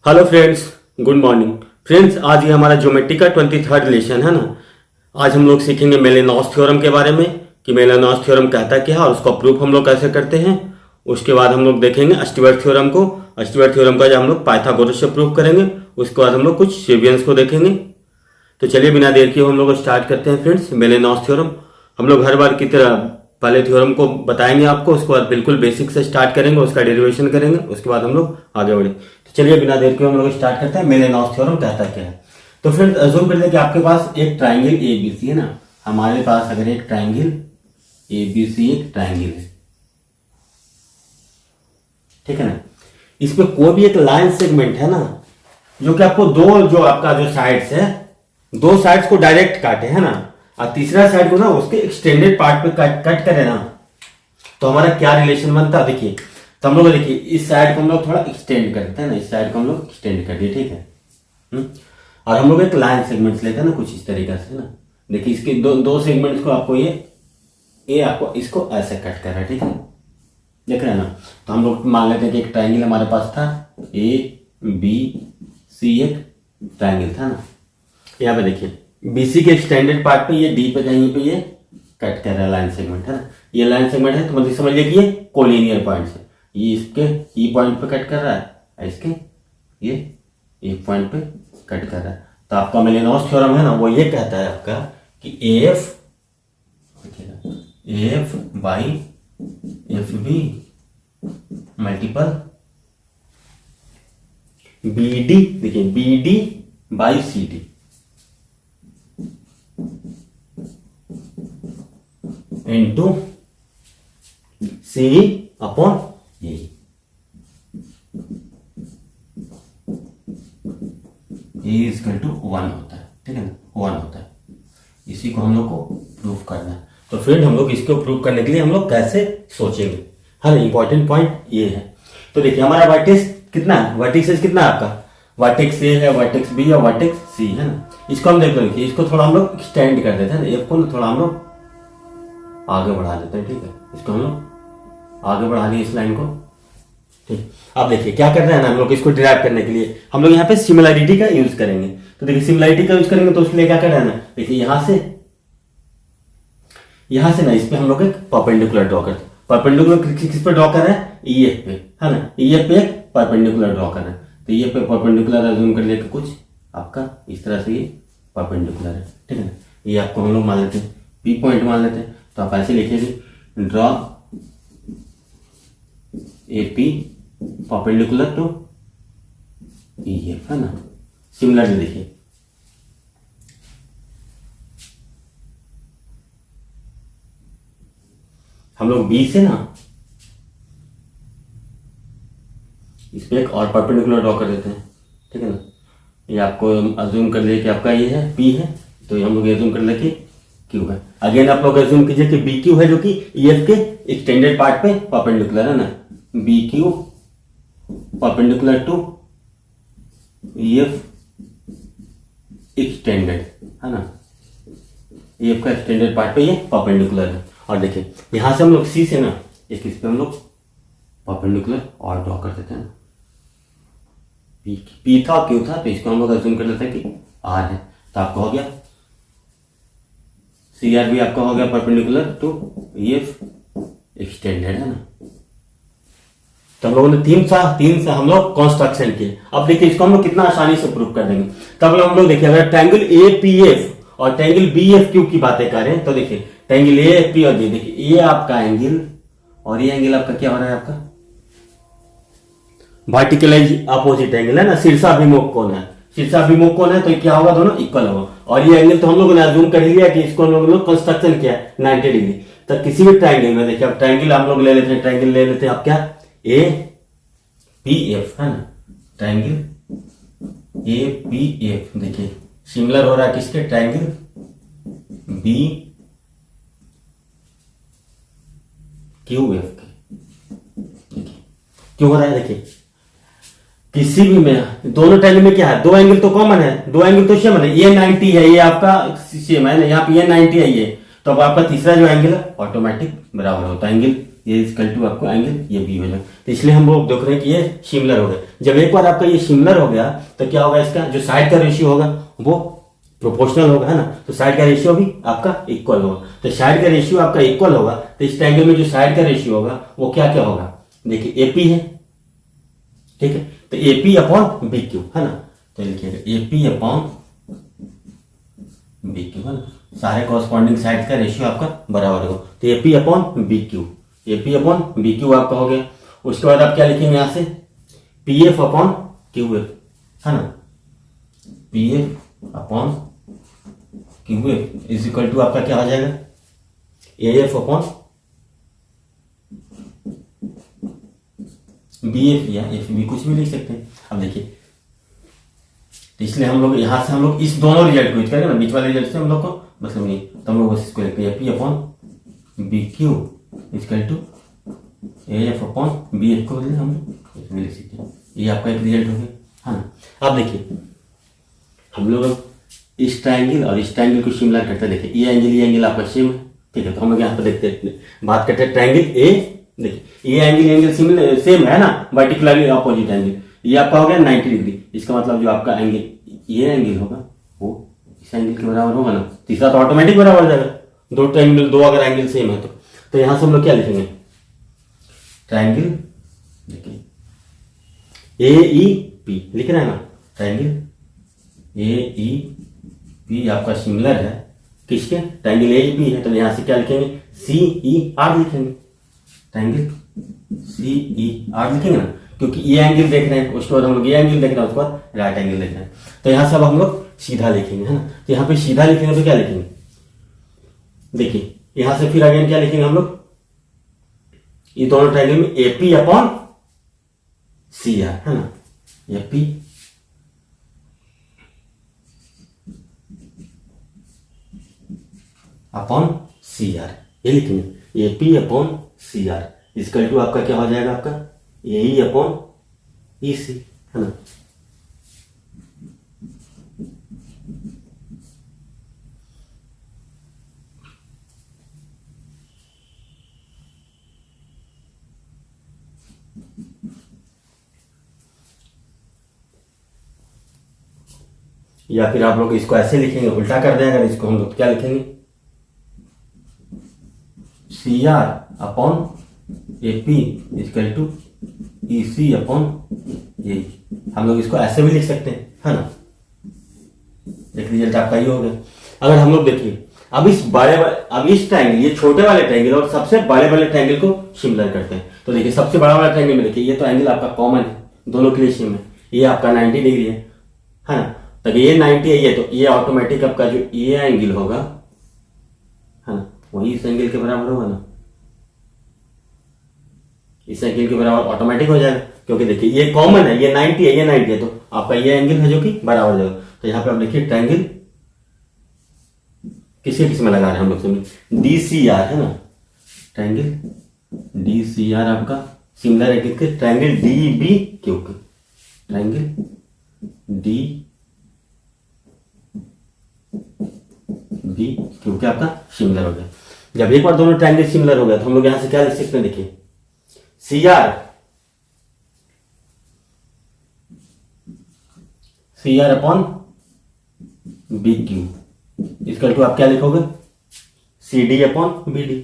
Hello friends, good morning. Friends, आज ये हमारा ज्योमेट्री का 23rd लेसन है ना। आज हम लोग सीखेंगे मेलेनॉस थ्योरम के बारे में कि मेलेनॉस थ्योरम कहता क्या है और उसका प्रूफ हम लोग कैसे करते हैं। उसके बाद हम लोग देखेंगे अस्टीवर्थ थ्योरम को। अस्टीवर्थ थ्योरम का जो हम लोग पाइथागोरस से प्रूफ करेंगे। उसके बाद हम लोग कुछ सेबियंस को देखेंगे। तो चलिए बिना देर किए हम लोग स्टार्ट करते हैं फ्रेंड्स। मेलेनॉस थ्योरम हम लोग हर बार की तरह पहले थ्योरम को बताएंगे आपको, उसके बाद बिल्कुल बेसिक से स्टार्ट करेंगे, उसका डेरिवेशन करेंगे, उसके बाद हम लोग आगे बढ़े। तो चलिए बिना देर के हम लोग स्टार्ट करते हैं। मेलेनॉस थ्योरम कहता क्या है। तो फ्रेंड्स अज्यूम करते हैं कि आपके पास एक ट्राइंगल एबीसी है ना। हमारे पास अगर एक ट्राइंगल एबीसी एक ट्राइंगल है, ठीक है ना। इस पे कोई भी एक लाइन सेगमेंट है ना, जो कि आपको जो आपका जो साइड्स है, दो साइड्स को डायरेक्ट काटे है ना, और तीसरा साइड को ना उसके एक्सटेंडेड पार्ट पे कट करे ना, तो हमारा क्या रिलेशन बनता है देखिए। तो हम लोग देखिए इस साइड को हम लोग थोड़ा एक्सटेंड करते हैं ना, इस साइड को हम लोग एक्सटेंड कर दिए, ठीक है। और हम लोग एक लाइन सेगमेंट्स लेते हैं ना कुछ इस तरीके से ना। देखिए इसके दो सेगमेंट्स को आपको ये आपको इसको ऐसे कट कर रहा है, ठीक है, देख रहे हैं ना। तो हम लोग मान लेते हैं कि एक ट्राइंगल हमारे पास था, ए बी सी एक ट्राइंगल था ना। यहाँ पे देखिए बीसी के एक्सटेंडेड पार्ट पे ये डी पे कहीं पे ये कट कर रहा है लाइन सेगमेंट है ना। ये लाइन सेगमेंट है तो मतलब समझिए कि ये कोलिनियर पॉइंट है। ये इसके ई पॉइंट पे कट कर रहा है, इसके ये एक पॉइंट पे कट कर रहा है। तो आपका मेलेनॉस थ्योरम है ना, वो ये कहता है आपका कि F by F B multiple B D, देखिए B D by C D into C upon A equal to 1 होता है, ठीक है ना, 1 होता है। इसी को हम लोग को प्रूफ करना है। तो फ्रेंड हम लोग इसको प्रूफ करने के लिए हम लोग कैसे सोचेंगे, हाँ इंपॉर्टेंट पॉइंट ये है। तो देखिए हमारा वर्टेक्स कितना है, वर्टेक्स कितना है आपका, वर्टेक्स ए है, वर्टेक्स बी और वर्टेक्स सी है ना। इसको हम देख लेंगे, इसको थोड़ा हम लोग एक्सटेंड कर देते हैं ना, एफ को ना थोड़ा हम लोग आगे बढ़ा देते हैं, ठीक है। इसको हम लोग आगे बढ़ा दिए इस लाइन को, ठीक। अब देखिए क्या कर रहे हैं ना हम लोग, इसको डिराइव करने के लिए हम लोग यहाँ पे सिमिलरिटी का यूज करेंगे। तो देखिए सिमिलरिटी का यूज करेंगे तो उसके लिए क्या कर रहे हैं ना, देखिए यहां से ना इस पे हम लोग एक परपेंडिकुलर ड्रॉ करते हैं। परपेंडिकुलर किस पे ड्रॉ कर रहे हैं, ईएफ पे है ना। ईएफ पे एक परपेंडिकुलर ड्रॉ कर रहे हैं, तो ये पे परपेंडिकुलर अज्यूम कर लेके कुछ आपका इस तरह से ये परपेंडिकुलर है, ठीक है ना। ये आपको हम लोग मान लेते हैं पी पॉइंट मान लेते हैं। तो आप ऐसे लिखिए draw A P perpendicular to E F है ना। सिमिलरली देखिए हम लोग बी से ना इस पे एक और परपेंडिकुलर ड्रॉ कर देते हैं, ठीक है ना। ये आपको अज्यूम कर लिए कि आपका ये है पी है, तो हम लोग अज्यूम कर ले कि क्यू है। अगेन आप लोग अज्यूम कीजिए कि बी क्यू है, जो कि ईएफ के एक्सटेंडेड पार्ट पे परपेंडिकुलर है ना। B Q perpendicular to EF extended है ना। ईएफ का एक्सटेंडेड पार्ट पे ये परपेंडिकुलर है। और देखिए यहां से हम लोग सी से ना इस पे हम लोग परपेंडिकुलर और ड्रॉ कर देते हैं। पी था क्यू था, तो इसको हम लोग अज्यूम कर लेते हैं कि आर है। तो आपका हो गया सी आर भी आपका हो गया परपेंडिकुलर टू ईएफ एक्सटेंडेड है ना। तो हम लोगों ने तीन सा हम लोग कंस्ट्रक्शन किए। अब देखिए इसको हम लोग कितना आसानी से प्रूव कर देंगे। तब हम लोग देखिए अगर ट्रायंगल ए पी एफ और ट्रायंगल बी एफ क्यू की बातें करें तो देखिए ट्रायंगल ए पी और बी, देखिए ये आपका एंगल और ये एंगल आपका क्या हो रहा है, आपका वर्टिकलाइज अपोजिट एंगल है ना। शीर्षाभिमुख कोण है, शीर्षाभिमुख कोण है, तो क्या होगा, दोनों इक्वल होगा। और ये एंगल तो हम लोगों ने अज्यूम कर लिया कि इसको हम लोग कंस्ट्रक्शन किया 90 डिग्री। तो किसी भी ट्रायंगल में देखिए अब ट्रायंगल हम लोग ले लेते हैं, ट्रायंगल ले लेते हैं आप क्या ए पी एफ है ना। ट्रायंगल ए पी एफ देखिए सिमिलर हो रहा है किसके, ट्रायंगल बी क्यू एफ के। क्यों हो रहा है, देखिए किसी भी में दोनों ट्रायंगल में क्या है, दो एंगल तो कॉमन है, दो एंगल तो सेम है। ये 90 है, ये आपका सेम है ना, यहाँ पे ये 90 है ये, तो अब आपका तीसरा जो एंगल है ऑटोमेटिक बराबर होता है एंगल ये इक्वल टू आपको एंगल ये बी हो जाएगा। तो इसलिए हम लोग देख रहे हैं कि ये सिमिलर हो गया। जब एक बार आपका ये सिमिलर हो गया तो क्या होगा, इसका जो साइड का रेशियो होगा वो प्रोपोर्शनल होगा, है ना। तो साइड का रेशियो भी आपका इक्वल होगा। तो साइड का रेशियो आपका इक्वल होगा तो इस ट्रायंगल में जो साइड का रेशियो होगा वो क्या क्या होगा, देखिए एपी है, ठीक है। तो एपी अपॉन बी क्यू, है ना। तो लिखिएगा एपी अपॉन बी क्यू, है ना। सारे कॉरस्पॉन्डिंग साइड का रेशियो आपका बराबर होगा। तो AP upon B Q, AP upon B Q आपका हो गया। उसके बाद आप क्या लिखेंगे यहाँ से, P F upon Q F, है ना। P F upon Q F is equal to आपका क्या हो जाएगा, A F upon B F या एफ बी, कुछ भी लिख सकते हैं। अब देखिए, तो इसलिए हम लोग यहां से हम लोग इस दोनों रिजल्ट को करेंगे ना, बीच वाले रिजल्ट से हम लोग को मतलब नहीं, तो हम लोग बस इसको लिखते हैं P upon B Q equal to A F upon B F को हम इसमें लिख सकते हैं। ये आपका एक रिजल्ट हो गया, हाँ ना। अब देखिए हम लोग इस ट्रायंगल और इस ट्रायंगल को सिमिलर करते हैं। देखिए ये एंगल आपका सेम है, ठीक है। तो हम लोग यहाँ पर देखते हैं, बात करते हैं ट्रायंगल ए। देखिए ये एंगल सिमिलर सेम है ना, वर्टिकुलरली अपोजिट एंगल। ये आपका हो गया 90 डिग्री। इसका मतलब जो आपका एंगल ये एंगल होगा वो इस एंगल के बराबर होगा ना। तीसरा तो ऑटोमेटिक बराबर हो जाएगा, दो ट्रायंगल, दो अगर एंगल सेम है तो यहां से हम लोग क्या लिखेंगे, ट्रायंगल देखिए ए ई पी लिख रहे हैं ना। ट्रायंगल ए ई पी आपका सिमिलर है किसके, ट्रायंगल ए ई पी है। तो यहां से क्या लिखेंगे, सी ई आर लिखेंगे। ट्रायंगल सी ई आर लिखेंगे ना, क्योंकि ये एंगल देख रहे हैं, उसके बाद हम लोग ये एंगल देख रहे हैं, उसके बाद राइट एंगल देख रहे हैं। तो यहां से अब हम लोग सीधा लिखेंगे, है ना। तो यहां पे सीधा लिखेंगे तो क्या लिखेंगे, देखिए यहां से फिर अगेन क्या लिखेंगे हम लोग, ये दोनों ट्रायंगल में एपी अपॉन सी आर, है ना। एपी अपॉन सी आर, ये लिखेंगे AP upon C R equal to आपका क्या हो जाएगा, आपका ए अपॉन ई सी, है ना। या फिर आप लोग इसको ऐसे लिखेंगे, उल्टा कर दें अगर इसको हम लोग क्या लिखेंगे, C R upon A P equal to E C upon A. हम लोग इसको ऐसे भी लिख सकते हैं, है ना। एक रिजल्ट आपका ये हो गया। अगर हम लोग देखिए अब इस ट्रायंगल, ये छोटे वाले ट्रायंगल और सबसे बड़े वाले ट्रायंगल को सिमिलर करते हैं। तो देखिए सबसे बड़ा वाला ट्रायंगल में देखिए ये तो एंगल आपका कॉमन है, दोनों के लिए सेम है। ये आपका 90 डिग्री है ना। तो ये 90 है, ये तो ये ऑटोमेटिक आपका जो ये एंगल होगा, है ना, वही इस एंगल के बराबर होगा ना। इस एंगल के बराबर ऑटोमेटिक हो जाएगा, क्योंकि देखिए ये कॉमन है, ये 90 है, ये 90 है, तो आपका ये एंगल है जो कि बराबर हो जाएगा। तो यहाँ पे आप देखिए ट्रायंगल किस में लगा रहे हैं हम लोग, समझ डी सी आर, है ना। ट्रायंगल डी सी आर आपका सिमिलर है किसके, ट्रायंगल डी बी क्यू के। ट्रायंगल डी बी क्यू के आपका सिमिलर हो गया। जब एक बार दोनों ट्रायंगल सिमिलर हो गया तो हम लोग यहां से क्या लिख सकते हैं, देखिए C R upon B Q equal to आप क्या लिखोगे, C D upon B D.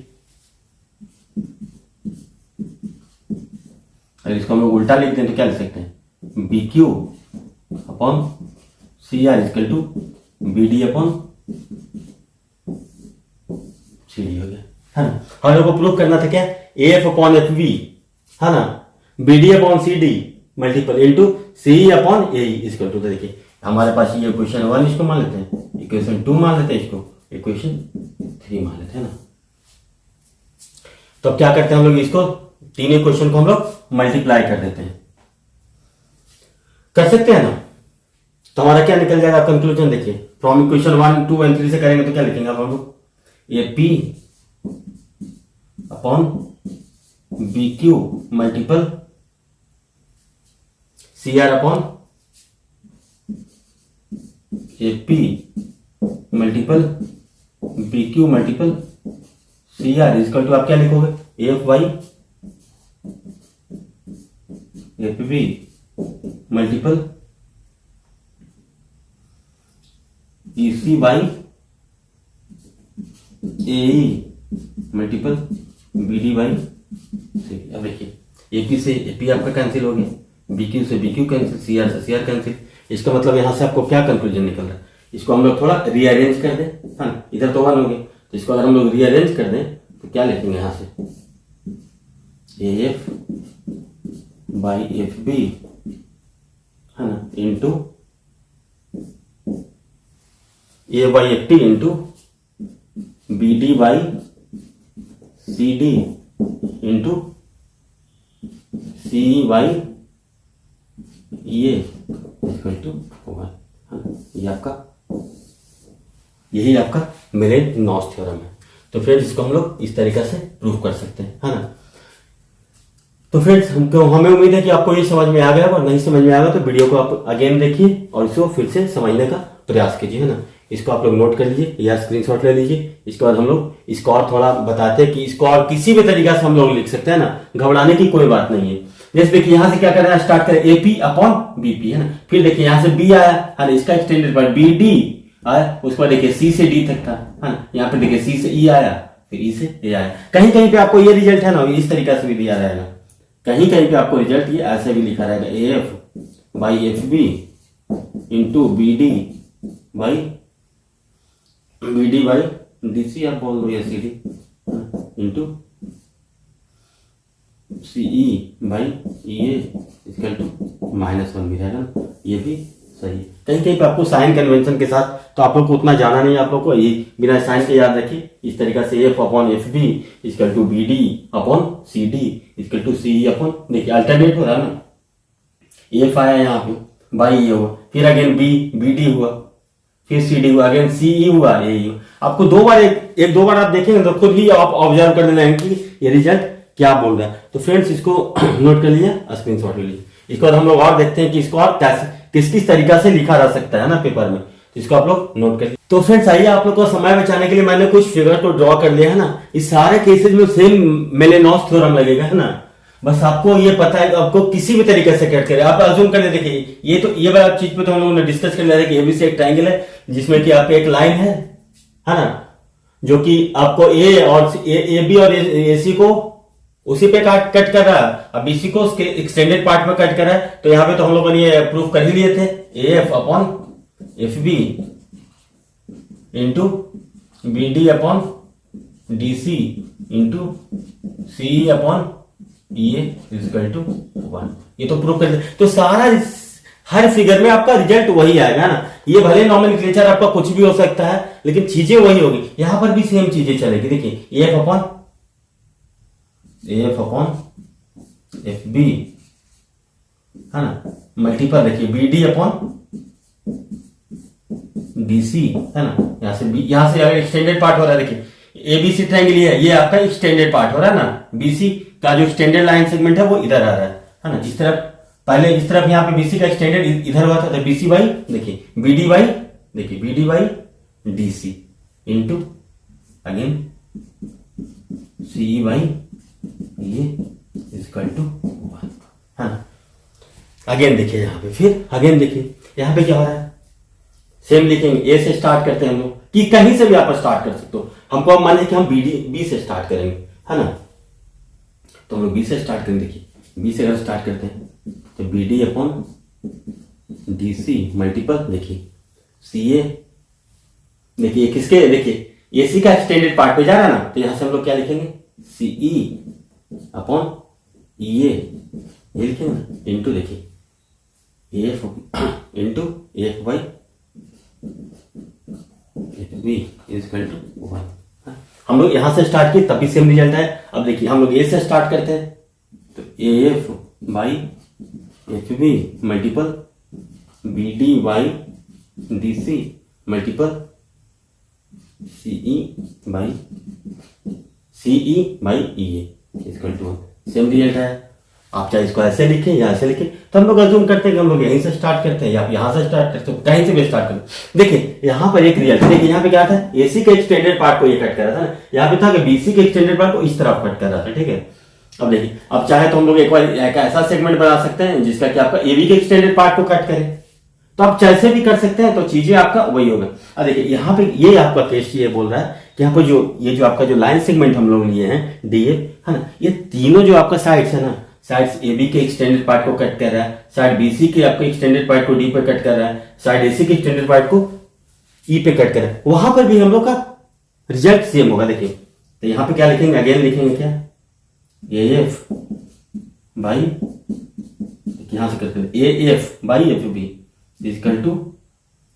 अगर इसको हम लोग उल्टा लिखते हैं तो क्या लिख सकते हैं, B Q upon C R equal to B D upon C D हो गया, है ना। हम लोग को प्रूव करना था क्या, A F upon F V, है ना, B D upon C D multiple into C upon A equal to. देखिए हमारे पास ये इक्वेशन 1 इसको मान लेते हैं, इक्वेशन 2 मान लेते हैं, इसको इक्वेशन 3 मान लेते हैं ना। तो अब क्या करते हैं हम लोग, इसको तीन इक्वेशन को हम लोग मल्टीप्लाई कर देते हैं, कर सकते हैं ना। तो हमारा क्या निकल जाएगा कंक्लूजन, देखिए फ्रॉम इक्वेशन 1, 2 एंड 3 से करेंगे तो क्या लिखेंगे आप हम लोग, ये P upon B Q multiple C R upon A P multiple B Q multiple C R equal to आप क्या लिखोगे, A F Y F B multiple E C by A multiple B D by C. अब देखिए AP से AP आपका cancel हो गया, BQ से बीक्यू कैंसिल, सीआर से सीआर कैंसिल। इसका मतलब यहां से आपको क्या कंक्लूजन निकल रहा है? इसको हम लोग थोड़ा रीअरेंज कर दें, है ना, इधर तो 1 हो गया, तो इसको अगर हम लोग रीअरेंज कर दें तो क्या लिखेंगे यहां से? A F by F B, है ना, into A by F T into B D by C D into C by ये इक्वल टू 1। यही आपका मेलेन-नॉस थ्योरम है। तो फ्रेंड्स इसको हम लोग इस तरीके से प्रूव कर सकते हैं, है ना। तो फ्रेंड्स हमें उम्मीद है कि आपको ये समझ में आ गया, और नहीं समझ में आ गया तो वीडियो को आप अगेन देखिए और इसको फिर से समझने का प्रयास कीजिए, है ना। इसको आप लोग नोट कर लीजिए या स्क्रीनशॉट ले लीजिए। इसके बाद हम लोग इसको और थोड़ा बताते हैं कि इसको और किसी भी तरीका से हम लोग लिख सकते हैं ना, घबराने की कोई बात नहीं है। जैसे देखिए यहां से क्या करना है, स्टार्ट करें एपी अपॉन बीपी, है ना। फिर देखिए यहां से बी आया, है ना, इसका एक्सटेंडेड पार्ट बी डी आया, उसके बाद देखिए सी से डी तक था, है ना। यहाँ पे देखिए सी से ई आया, फिर ई से ए आया। कहीं कहीं पे आपको ये रिजल्ट है ना इस तरीका से भी दिया रहेगा, कहीं कहीं पे आपको रिजल्ट ये ऐसे भी लिखा रहेगा, A F by F B into B D by D C, आप बोल दो या C D into C E by E A equal to -1 भी रहेगा ना, ये भी सही है। कहीं कहीं पे आपको साइन कन्वेंशन के साथ, तो आप लोग को उतना जाना नहीं, आप लोग को ये बिना साइन के याद रखिए इस तरीका से, F upon F B equal to B D upon C D equal to C E upon, देखिए अल्टरनेट हो रहा है ना, एफ आया यहाँ पे बाई ये हुआ, फिर अगेन बी डी हुआ, फिर सी डी हुआ, अगेन सी ई हुआ, ए हुआ। आपको दो बार एक दो बार आप देखेंगे तो खुद ही आप ऑब्जर्व कर लेंगे कि ये रिजल्ट क्या बोल रहा है। तो फ्रेंड्स इसको नोट कर लीजिए, स्क्रीनशॉट ले लीजिए। इसके बाद हम लोग और देखते हैं कि इसको और किस किस तरीका से लिखा जा सकता है ना पेपर में, तो इसको आप लोग नोट कर लीजिए। तो फ्रेंड्स आइए, आप लोग को समय बचाने के लिए मैंने कुछ फिगर को ड्रॉ कर लिया है ना। इस सारे केसेस में सेम मेलेनॉस थ्योरम लगेगा, है ना। बस आपको ये पता है आपको किसी भी तरीके से कट करे, आप अज्यूम कर ले। देखिए ये तो ये वाला चीज पे तो हम लोगों ने डिस्कस कर लिया था कि एबीसी एक ट्रायंगल है जिसमें कि आपके एक लाइन है ना, जो कि आपको ए और ए बी और ए सी को उसी पे कट कर रहा है, अब बीसी को उसके एक्सटेंडेड पार्ट में कट कर रहा है। तो यहाँ पे तो हम लोगों ने ये प्रूव कर ही लिए थे, A F upon F B into B D upon D C into C upon ये इक्वल टू 1। ये तो प्रूव कर, तो सारा हर फिगर में आपका रिजल्ट वही आएगा ना। ये भले नॉमेनक्लेचर आपका कुछ भी हो सकता है, लेकिन चीजें वही होगी। यहां पर भी सेम चीजें चलेगी। देखिए एफ अपॉन एफ बी, है ना, मल्टीपल देखिए B D upon D C, है ना। यहां से अगर एक्सटेंडेड पार्ट हो रहा है, देखिए एबीसी ट्रायंगल ये आपका एक्सटेंडेड पार्ट हो रहा है ना, बीसी का जो एक्सटेंडेड लाइन सेगमेंट है वो इधर आ रहा है ना। इस तरफ पहले इस तरफ यहाँ पे बीसी का एक्सटेंडेड इधर हुआ था, तो बीसी बाई देखिए B D by D C into again C by ये इक्वल टू 1, है ना। अगेन देखिए यहाँ पे, फिर अगेन देखिए यहाँ पे क्या हो रहा है, सेम लिखेंगे। ए से स्टार्ट करते हैं हम लोग, कि कहीं से भी आप स्टार्ट कर सकते हो। हमको अब मान लीजिए कि हम बी से स्टार्ट करेंगे, है ना। तो हम लोग बी से स्टार्ट करेंगे। देखिए बी से अगर स्टार्ट करते हैं तो B D upon D C multiple देखिए सी ए, देखिए किसके, देखिए एसी का एक्सटेंडेड पार्ट पे जा रहा है ना, तो यहां से हम लोग क्या लिखेंगे, सी ई अपॉन ई ए, ये लिखेंगे ना, इंटू देखिए F into F by F B equal to 1। हम लोग यहां से स्टार्ट किए तभी सेम रिजल्ट है। अब देखिए हम लोग ए से स्टार्ट करते हैं, तो A F by F B multiple B D by D C multiple C E by E A equal to 1। Same result है। आप चाहे इसको ऐसे लिखें या ऐसे लिखें, तो हम लोग अज्यूम करते हैं कि हम लोग यहीं से स्टार्ट करते हैं या यहां से स्टार्ट करते हैं, कहीं से भी स्टार्ट करते। देखिए यहां पर एक रिजल्ट, देखिए यहां पे क्या था, एसी के एक्सटेंडेड पार्ट को ये कट कर रहा था ना, यहाँ पे था कि बीसी के एक्सटेंडेड पार्ट को इस तरफ कट कर रहा था, ठीक है। अब देखिए, अब चाहे तो हम लोग एक बार एक ऐसा सेगमेंट बना सकते हैं जिसका कि आपका एबी के एक्सटेंडेड पार्ट को कट करे, तो आप जैसे भी कर सकते हैं, तो चीजें आपका वही होगा। अब देखिए यहाँ पे ये आपका केस ये बोल रहा है कि यहाँ पर जो ये जो आपका जो लाइन सेगमेंट हम लोग लिए हैं डीएफ है ना, ये तीनों जो आपका साइड्स है ना, साइड्स एबी के एक्सटेंडेड पार्ट को कट कर रहा है, साइड बीसी के आपके एक्सटेंडेड पार्ट को डी पे कट कर रहा है, साइड एसी के एक्सटेंडेड पार्ट को ई पे कट कर रहा है। वहां पर भी हम लोग का रिजल्ट सेम होगा। देखिए तो यहाँ पे क्या लिखेंगे, अगेन लिखेंगे क्या, एएफ बाई, यहां से करते हैं A F by F B equal to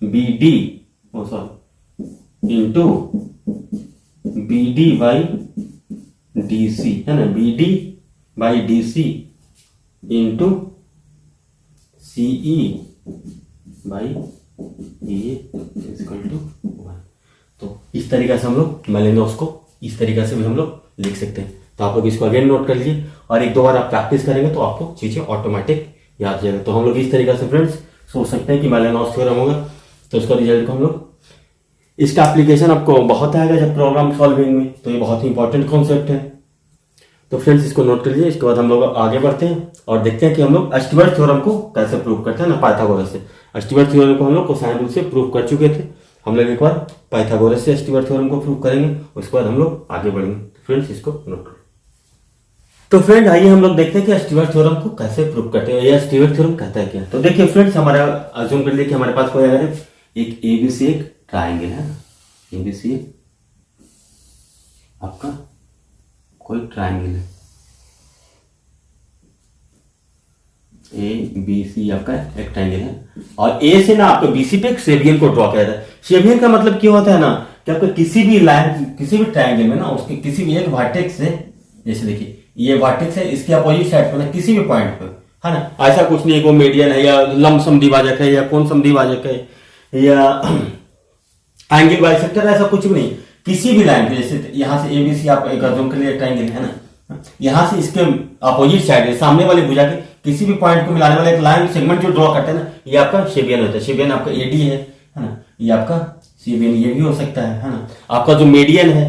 B D into B D by D C है ना, B D by D C into C E by A equal to 1। तो इस तरीके से हम लोग मेलेनोस को इस तरीके से भी हम लोग लिख सकते हैं। तो आप लोग इसको अगेन नोट कर लीजिए और एक दो बार आप प्रैक्टिस करेंगे तो आपको चीजें ऑटोमेटिक याद जाएगा। तो हम लोग इस तरीके से फ्रेंड्स सोच सकते हैं कि मेलेनोस थ्योरम होगा, तो इसका रिजल्ट को हम लोग, इसका एप्लीकेशन आपको बहुत आएगा जब प्रोग्राम सॉल्विंग में, तो ये बहुत ही इंपॉर्टेंट कॉन्सेप्ट है। तो फ्रेंड्स इसको नोट कर लीजिए। इसके बाद हम लोग आगे बढ़ते हैं और देखते हैं कि हम लोग अस्टीवर्थ थ्योरम को कैसे प्रूव करते हैं ना, पाइथागोरस से। अस्टीवर्थ थ्योरम को हम लोग कोसाइन रूल से प्रूव कर चुके थे, हम लोग एक बार पाइथागोरस से अस्टीवर्थ थ्योरम को प्रूव करेंगे, उसके बाद हम लोग आगे बढ़ेंगे। फ्रेंड्स इसको नोट करें। तो फ्रेंड आइए हम लोग देखते हैं कि अस्टीवर्थ थ्योरम को कैसे प्रूव करते हैं, या अस्टीवर्थ थ्योरम कहता है क्या। तो देखिए फ्रेंड्स, हमारा अज्यूम कर लीजिए कि हमारे पास कोई अगर एक एबीसी एक ट्राइंगल है, एबीसी आपका कोई ट्राइंगल है, ए बी सी आपका एक ट्राइंगल है, और ए से ना आपको बीसी पे एक सेबियन को ड्रॉ किया जाता है। सेबियन का मतलब क्या होता है ना, कि आपको किसी भी लाइन, किसी भी ट्राइंगल में ना उसके किसी भी एक वर्टेक्स से, जैसे देखिए ये वर्टेक्स है, इसके अपोजिट साइड पर ना किसी भी पॉइंट पर है ना, ऐसा कुछ नहीं है वो मीडियन है या लमसम द्विभाजक है या कौन सम द्विभाजक है या एंगल बाइसेक्टर, ऐसा कुछ भी नहीं। किसी भी लाइन पे, जैसे यहाँ से एबीसी आप एक अज्यूम कर लिए ट्राइंगल है ना, यहाँ से इसके अपोजिट साइड सामने वाले भुजा के किसी भी पॉइंट को मिलाने वाला एक लाइन सेगमेंट जो ड्रॉ करते हैं ना, ये आपका शेबियन होता है। शेबियन आपका एडी है ना, ये आपका शेबियन ये भी हो सकता है ना। आपका जो मीडियन है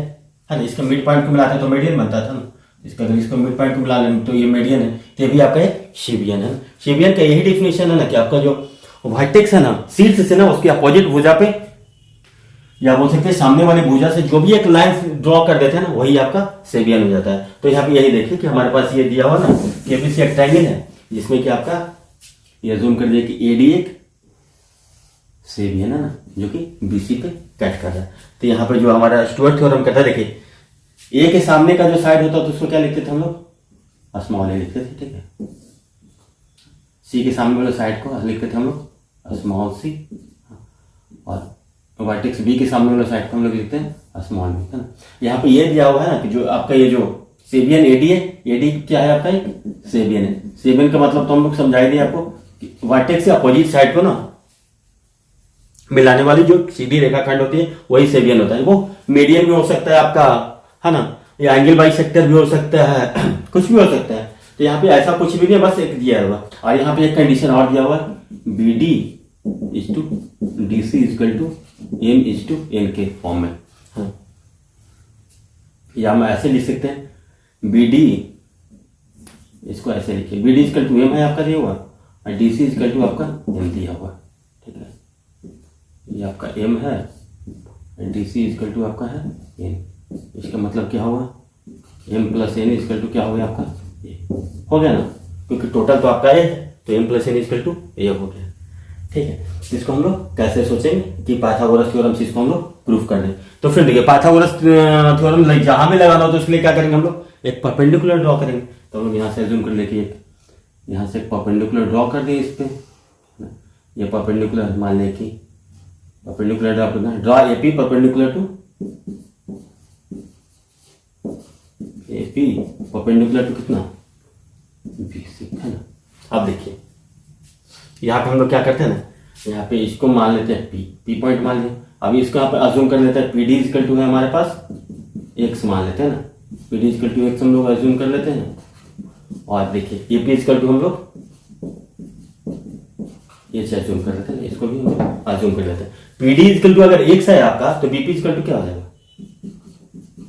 ना, इसका मिड पॉइंट को मिलाते हैं तो मीडियन बनता था ना, इसका अगर इसको मिड पॉइंट को मिला लें तो ये मीडियन है, तो ये भी आपका एक शेबियन है। शेबियन का यही डेफिनेशन है ना, कि आपका जो वर्टेक्स है ना, शीर्ष से ना उसके अपोजिट भुजा पे, या बोल सकते हैं सामने वाले भुजा से जो भी एक लाइन ड्रॉ कर देते हैं ना, वही आपका शेबियन हो जाता है। तो यहाँ पे यही देखिए कि हमारे पास ये दिया हुआ ना कि एबीसी एक ट्रायंगल है, जिसमें कि आपका ये जूम कर दिया कि एडी एक शेबियन है ना, जो कि बीसी पे कट कर रहा है। तो यहाँ पे जो हमारा स्टुअर्ट थ्योरम कहता है, देखिए ए के सामने का जो साइड होता है तो उसको क्या लिखते थे हम लोग, स्मॉल ए लिखते थे, ठीक है। सी के सामने वाले साइड को लिखते थे हम लोग स्मॉल सी, और वर्टेक्स बी के सामने वाले साइड को हम लोग लिखते हैं स्मॉल बी, है ना। यहाँ पे ये दिया हुआ है ना कि जो आपका ये जो शेबियन एडी है, एडी क्या है आपका, एक शेबियन है। शेबियन का मतलब तो हम लोग समझाई दिए आपको, वर्टेक्स से अपोजिट साइड को ना मिलाने वाली जो सीधी रेखाखंड होती है वही शेबियन होता है। वो मीडियन भी हो सकता है आपका, है ना, या एंगल बाइसेक्टर भी हो सकता है, कुछ भी हो सकता है। तो यहाँ पे ऐसा कुछ भी नहीं, बस एक दिया हुआ। और यहाँ पे एक कंडीशन और दिया हुआ है, B D is to D C equal to M is to N के फॉर्म में, हाँ। या हम ऐसे लिख सकते हैं, बी डी, इसको ऐसे लिखिए, B D equal to M है आपका दिया हुआ, और डी सी इजकल टू आपका एम दिया हुआ, ठीक है। ये आपका एम है, डी सी इजकल टू आपका है एन। इसका मतलब क्या होगा, M plus N equal to क्या हो गया आपका ए, हो गया ना, क्योंकि टोटल तो आपका ए है, तो M plus N equal to A हो गया, ठीक है। इसको हम लोग कैसे सोचेंगे कि पाइथागोरस थ्योरम से इसको हम लोग प्रूफ कर दें। तो फिर देखिए पाइथागोरस थ्योरम जहां भी लगाना हो तो उसके लिए क्या करेंगे हम लोग, एक परपेंडिकुलर ड्रॉ करेंगे। तो हम लोग यहाँ से अज्यूम कर लेके एक यहाँ से परपेंडिकुलर ड्रॉ कर दें इस पे, ये परपेंडिकुलर मान लें कि परपेंडिकुलर ड्रॉ करना है, draw A P perpendicular to A P perpendicular to कितना बीसी, है ना। अब देखिए यहाँ पे हम लोग क्या करते हैं ना, यहाँ पे इसको मान लेते हैं पी पॉइंट मान लिया। अभी इसको यहाँ पे अज्यूम कर लेते हैं पी डी इजकल टू है हमारे पास एक्स मान लेते हैं ना, P D equal to X हम लोग अज्यूम कर लेते हैं। और देखिए ए पी इजकल टू हम लोग ये से अज्यूम कर लेते हैं, इसको भी हम लोग अज्यूम कर लेते हैं। पी डी इजकल टू अगर एक्स है आपका तो बीपी इजकल टू क्या हो जाएगा,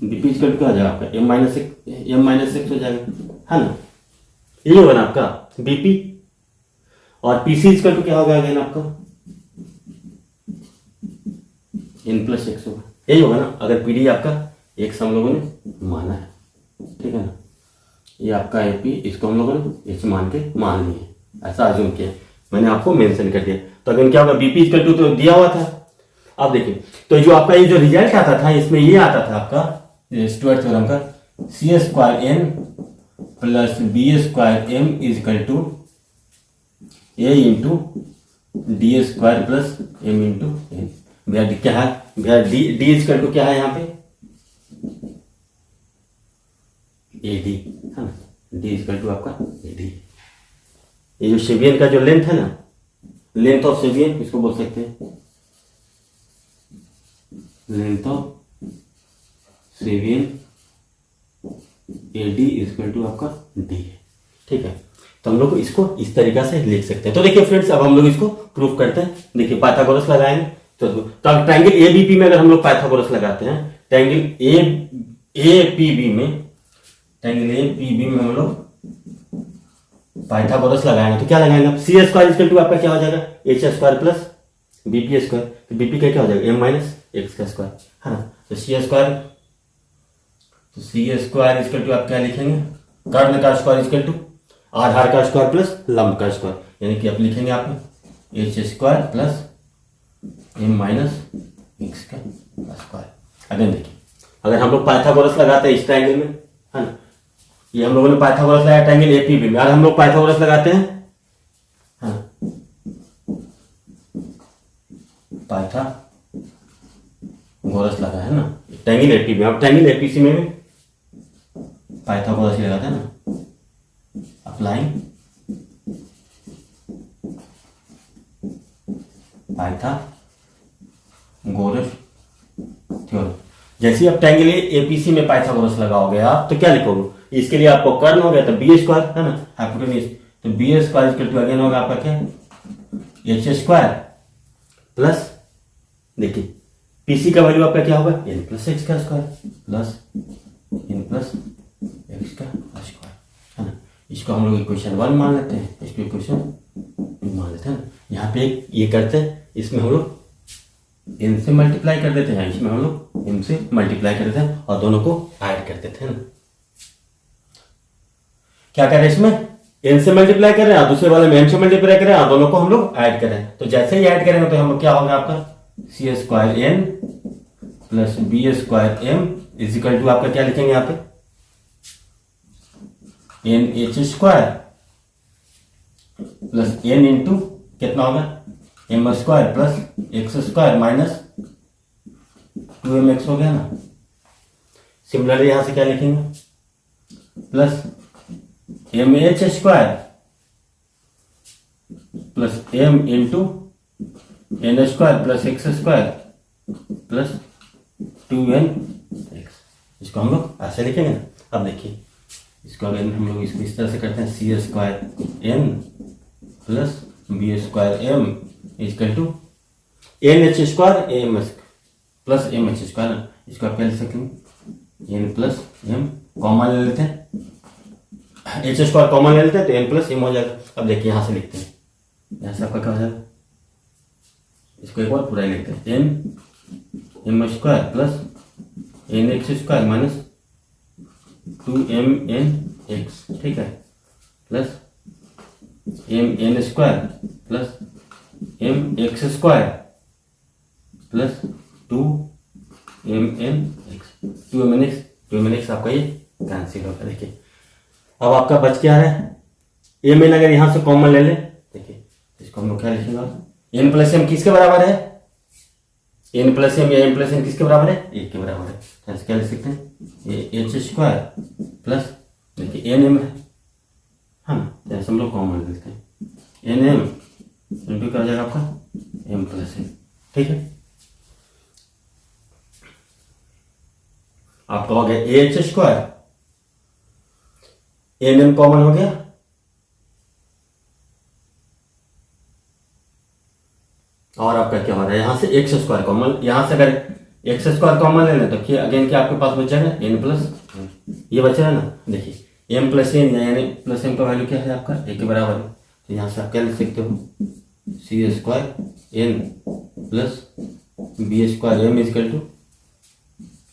बीपी इजकल टू क्या हो जाएगा आपका एम माइनस एक्स हो जाएगा, है ना, ये होगा ना आपका बीपी। और पीसी इक्वल टू क्या होगा अगेन आपका n प्लस एक्स होगा, यही होगा ना अगर पीडी आपका एक्स हम लोगों ने माना है, ठीक है ना। ये आपका एपी, इसको हम लोगों ने एच मान लिए, ऐसा अज्यूम किया, मैंने आपको मेंशन कर दिया। तो अगर क्या होगा बीपी इक्वल टू तो दिया हुआ था। अब देखिए तो जो आपका ये जो रिजल्ट आता था इसमें ये आता था आपका स्टुअर्ट थ्योरम का C square N plus B square M is equal to A into D square plus M into N. भैया क्या है भैया, डी इक्वल टू क्या है यहाँ पे ए डी, है ना, डी इक्वल टू आपका ए डी। ये जो सेबियन का जो लेंथ है ना, लेंथ ऑफ सेबियन इसको बोल सकते हैं length of cevian A D equal to आपका डी है, ठीक है। तो हम लोग इसको इस तरीका से लिख सकते हैं। तो देखिए फ्रेंड्स अब हम लोग इसको प्रूफ करते हैं। देखिए पाइथागोरस लगाएंगे तो ट्रायंगल ए बी पी में अगर हम लोग पाइथागोरस लगाते हैं, ट्रायंगल ए पी बी में, ट्रायंगल ए पी बी में हम लोग पाइथागोरस लगाएंगे तो क्या लगाएंगे, सी स्क्वायर इक्वल टू आपका क्या हो जाएगा H square plus BP square. तो बीपी का क्या हो जाएगा एम माइनस एक्स का स्क्वायर, है ना। तो सी स्क्वायर इक्वल टू आप क्या लिखेंगे, कर्ण का स्क्वायर इक्वल टू आधार का स्क्वायर प्लस लंब का स्क्वायर, यानी कि आप लिखेंगे आपने H square plus M minus X का स्क्वायर। अगेन देखिए अगर हम लोग पाइथागोरस लगाते हैं इस ट्रायंगल में, है ना, ये हम लोगों ने पाइथागोरस लगाया ट्रायंगल एपीबी में, अगर हम लोग पाइथागोरस लगाते हैं, है ना, पाइथागोरस लगा है ना ट्रायंगल एपीबी, अब ट्रायंगल एपीसी में भी पाइथागोरस ही लगाते हैं ना, अप्लाइंग पाइथागोरस थ्योरम। जैसे ही आप ट्रायंगल एपीसी में पाइथागोरस लगाओगे आप तो क्या लिखोगे, इसके लिए आपको कर्ण हो गया तो बी स्क्वायर, है ना, हाइपोटेन्यूज, तो B square equal to again होगा आपका क्या एच स्क्वायर प्लस, देखिए पीसी का वैल्यू आपका क्या होगा एन प्लस एक्स का square plus N plus X का स्क्वायर, है ना। इसको हम लोग इक्वेशन 1 मान लेते हैं, इसको इक्वेशन 2 मान लेते हैं। यहाँ पे ये करते हैं, इसमें हम लोग n से मल्टीप्लाई कर देते हैं, इसमें हम लोग m से मल्टीप्लाई कर देते हैं और दोनों को ऐड कर देते हैं ना। क्या कर रहे हैं इसमें n से मल्टीप्लाई कर रहे हैं, दूसरे वाले में m से मल्टीप्लाई कर रहे हैं, दोनों को हम लोग ऐड कर रहे हैं। तो जैसे ही ऐड करेंगे तो हम क्या होगा आपका C square N plus B square M is equal to आपका क्या लिखेंगे यहाँ पे N H square plus N into कितना होगा M square plus X square minus 2mx हो गया ना। सिमिलरली यहां से क्या लिखेंगे plus M H square plus M into N square plus X square plus 2nx, इसको हम लोग ऐसे लिखेंगे ना। अब देखिए इसको अगर हम लोग इसको इस तरह से करते हैं C square N plus B square M equal to N H square M plus M H square, इसको आप क्या लिख सकेंगे एन प्लस एम कॉमन ले लेते हैं, एच स्क्वायर कॉमन ले लेते हैं तो एन प्लस एम हो जाएगा। अब देखिए यहां से लिखते हैं, यहां से आपका क्या हो जाएगा, इसको एक बार पूरा ही लिखते हैं N M square plus N X square minus 2mn x, ठीक है, plus M N square plus M X square plus 2mn x, 2mn x आपका ये कैंसिल होगा। देखिए अब आपका बच क्या है एम एन, अगर यहां से कॉमन ले ले, देखिए इसको हम लोग क्या लिखेंगे एन प्लस एम किसके बराबर है, एन प्लस एम या एम प्लस एन किसके बराबर है, एक के बराबर है। तो क्या लिख सकते हैं ये एच स्क्वायर प्लस देखिए एन एम है, हाँ जैसे हम लोग कॉमन लिखते हैं एन एम इंटू क्या हो जाएगा आपका एम प्लस एम, ठीक है। आपका हो गया A H square, N M common हो गया, और आपका क्या हो रहा है यहां से एक्स स्क्वायर कॉमन, यहां से अगर एक्स स्क्वायर कॉमन ले लें तो क्या अगेन क्या आपके पास बच जाएगा एन प्लस ये बच रहा है ना। देखिए एम प्लस एन यानी प्लस एम का वैल्यू क्या है आपका ए के बराबर है, तो यहाँ से आप क्या लिख सकते हो C square N plus B square M equal to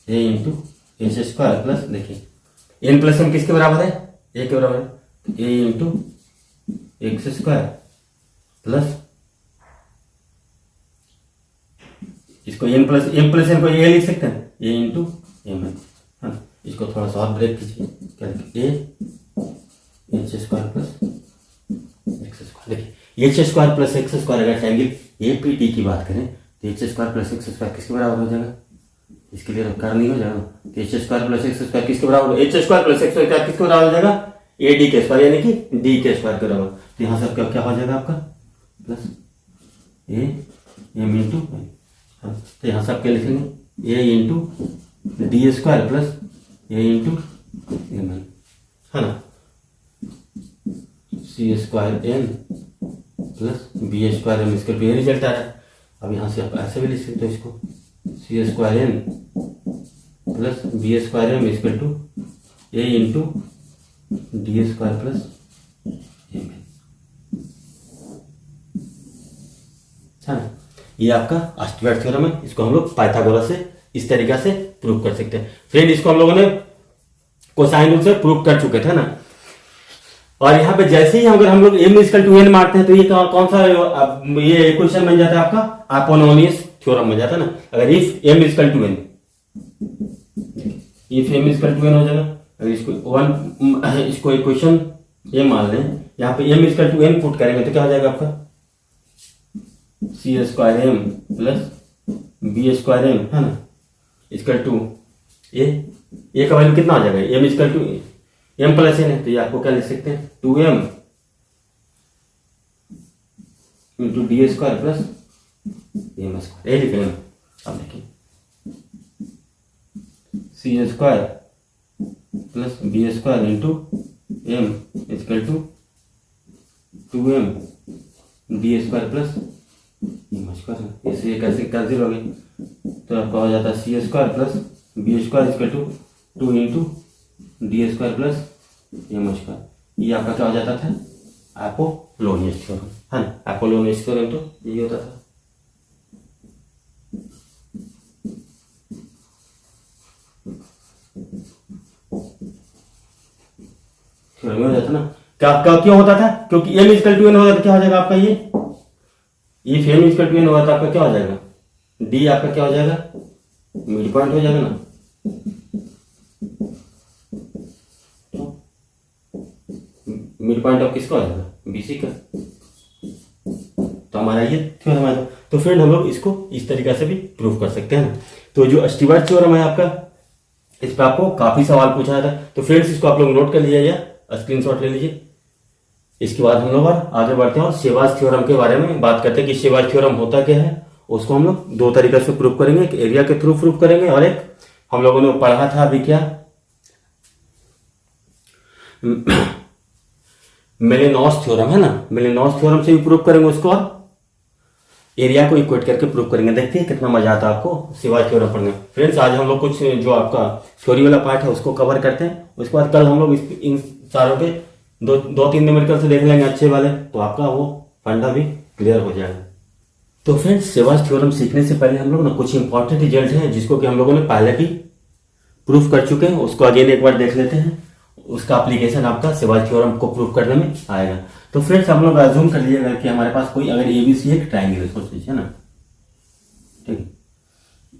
A into H square plus, देखिए एन प्लस एम किसके बराबर है ए के बराबर है, A into X square plus इसको एन प्लस एन को ए लिख सकते हैं ए इंटू एम एन, हाँ इसको थोड़ा सा और ब्रेक कीजिए, क्या लिखे A H square plus X square. देखिए H square plus X square अगर ट्रायंगल ए पी टी की बात करें तो H square plus X square किसके बराबर हो जाएगा, इसके लिए कर नहीं हो जाएगा, तो H square plus X square किसके बराबर, H square plus X square किसके बराबर हो जाएगा ए डी के स्क्वायर यानी कि डी के स्क्वायर के बराबर, तो यहाँ से क्या हो जाएगा आपका प्लस ए एम इंटू, हाँ तो यहाँ से आप क्या लिखेंगे A into D square plus A into M N, है ना, C square N plus B square M, इसका ये रिजल्ट आ रहा है। अब यहाँ से आप ऐसे भी लिख सकते हो इसको C square N plus B square M equal to A into D square plus M N, है ना, ये आपका अस्टीवाइड थ्योरम है, इसको हम लोग पाइथागोरस से इस तरीका से प्रूव कर सकते हैं। फ्रेंड इसको हम लोगों ने कोसाइन रूल से प्रूव कर चुके थे ना, और यहाँ पे जैसे ही अगर हम लोग m इक्वल टू n मारते हैं तो ये कौन सा ये इक्वेशन बन जाता है आपका अपोलोनियस थ्योरम बन जाता है ना। अगर if m equal to n, if m equal to n हो जाएगा, अगर इसको इक्वेशन ये मान लें, यहाँ पे m equal to n put करेंगे तो क्या हो जाएगा आपका C square M plus B square M, है ना, इक्वल टू ए का वैल्यू कितना हो जाएगा m equal to M plus N है, तो ये आपको क्या लिख सकते हैं 2m into D square plus M square, ये लिखेंगे। अब देखिए C square plus B square into M equal to 2m D square plus M square, इससे कैसे कैंसिल हो गई, तो आपका हो जाता है C square plus B square equal to 2 into D square plus M square, ये आपका क्या हो जाता था अपोलोनियस थ्योरम, है ना, अपोलोनियस थ्योरम तो यही होता था। थ्योरम हो जाता ना, क्या क्यों होता था, क्योंकि m इक्वल टू n होगा तो क्या हो जाएगा आपका ये if m equal to n होगा तो आपका क्या हो जाएगा d आपका क्या हो जाएगा मिड पॉइंट हो जाएगा ना, मिड पॉइंट ऑफ किसका हो जाएगा बीसी का, तो हमारा ये थ्योरम है। तो फ्रेंड हम लोग इसको इस तरीके से भी प्रूव कर सकते हैं। तो जो अस्टीवाइड थ्योरम है आपका, इस पर आपको काफी सवाल पूछा था, तो फ्रेंड्स इसको आप लोग नोट कर लीजिए या स्क्रीनशॉट ले लीजिए। इसके बाद हम लोग आगे बढ़ते हैं और शेवाज थ्योरम के बारे में बात करते हैं कि शेवाज थ्योरम होता क्या है। उसको हम लोग दो तरीके से प्रूव करेंगे, एक एरिया के थ्रू प्रूव करेंगे और एक हम लोगों ने पढ़ा था अभी क्या मेलेनॉस थ्योरम, है ना, मेलेनॉस थ्योरम से भी प्रूव करेंगे उसको और एरिया को इक्वेट करके प्रूव करेंगे। देखते हैं कितना मजा आता है आपको शेवाज थ्योरम पढ़ने में। फ्रेंड्स आज हम लोग कुछ जो आपका थ्योरी वाला पार्ट है उसको कवर करते हैं, उसके बाद कल हम लोग इन सारों के दो तीन न्यूमेरिकल से देख लेंगे अच्छे वाले, तो आपका वो फंडा भी क्लियर हो जाएगा। तो फ्रेंड्स शेवाज थ्योरम सीखने से पहले हम लोग ना कुछ इंपॉर्टेंट रिजल्ट हैं जिसको कि हम लोगों ने पहले भी प्रूफ कर चुके हैं, उसको अगेन एक बार देख लेते हैं। उसका एप्लीकेशन आपका शेवाज थ्योरम को प्रूव करने में आएगा। तो फ्रेंड्स हम लोग अज्यूम कर लीजिएगा कि हमारे पास कोई अगर एबीसी एक ट्रायंगल है, सोच लीजिए ना, ठीक है,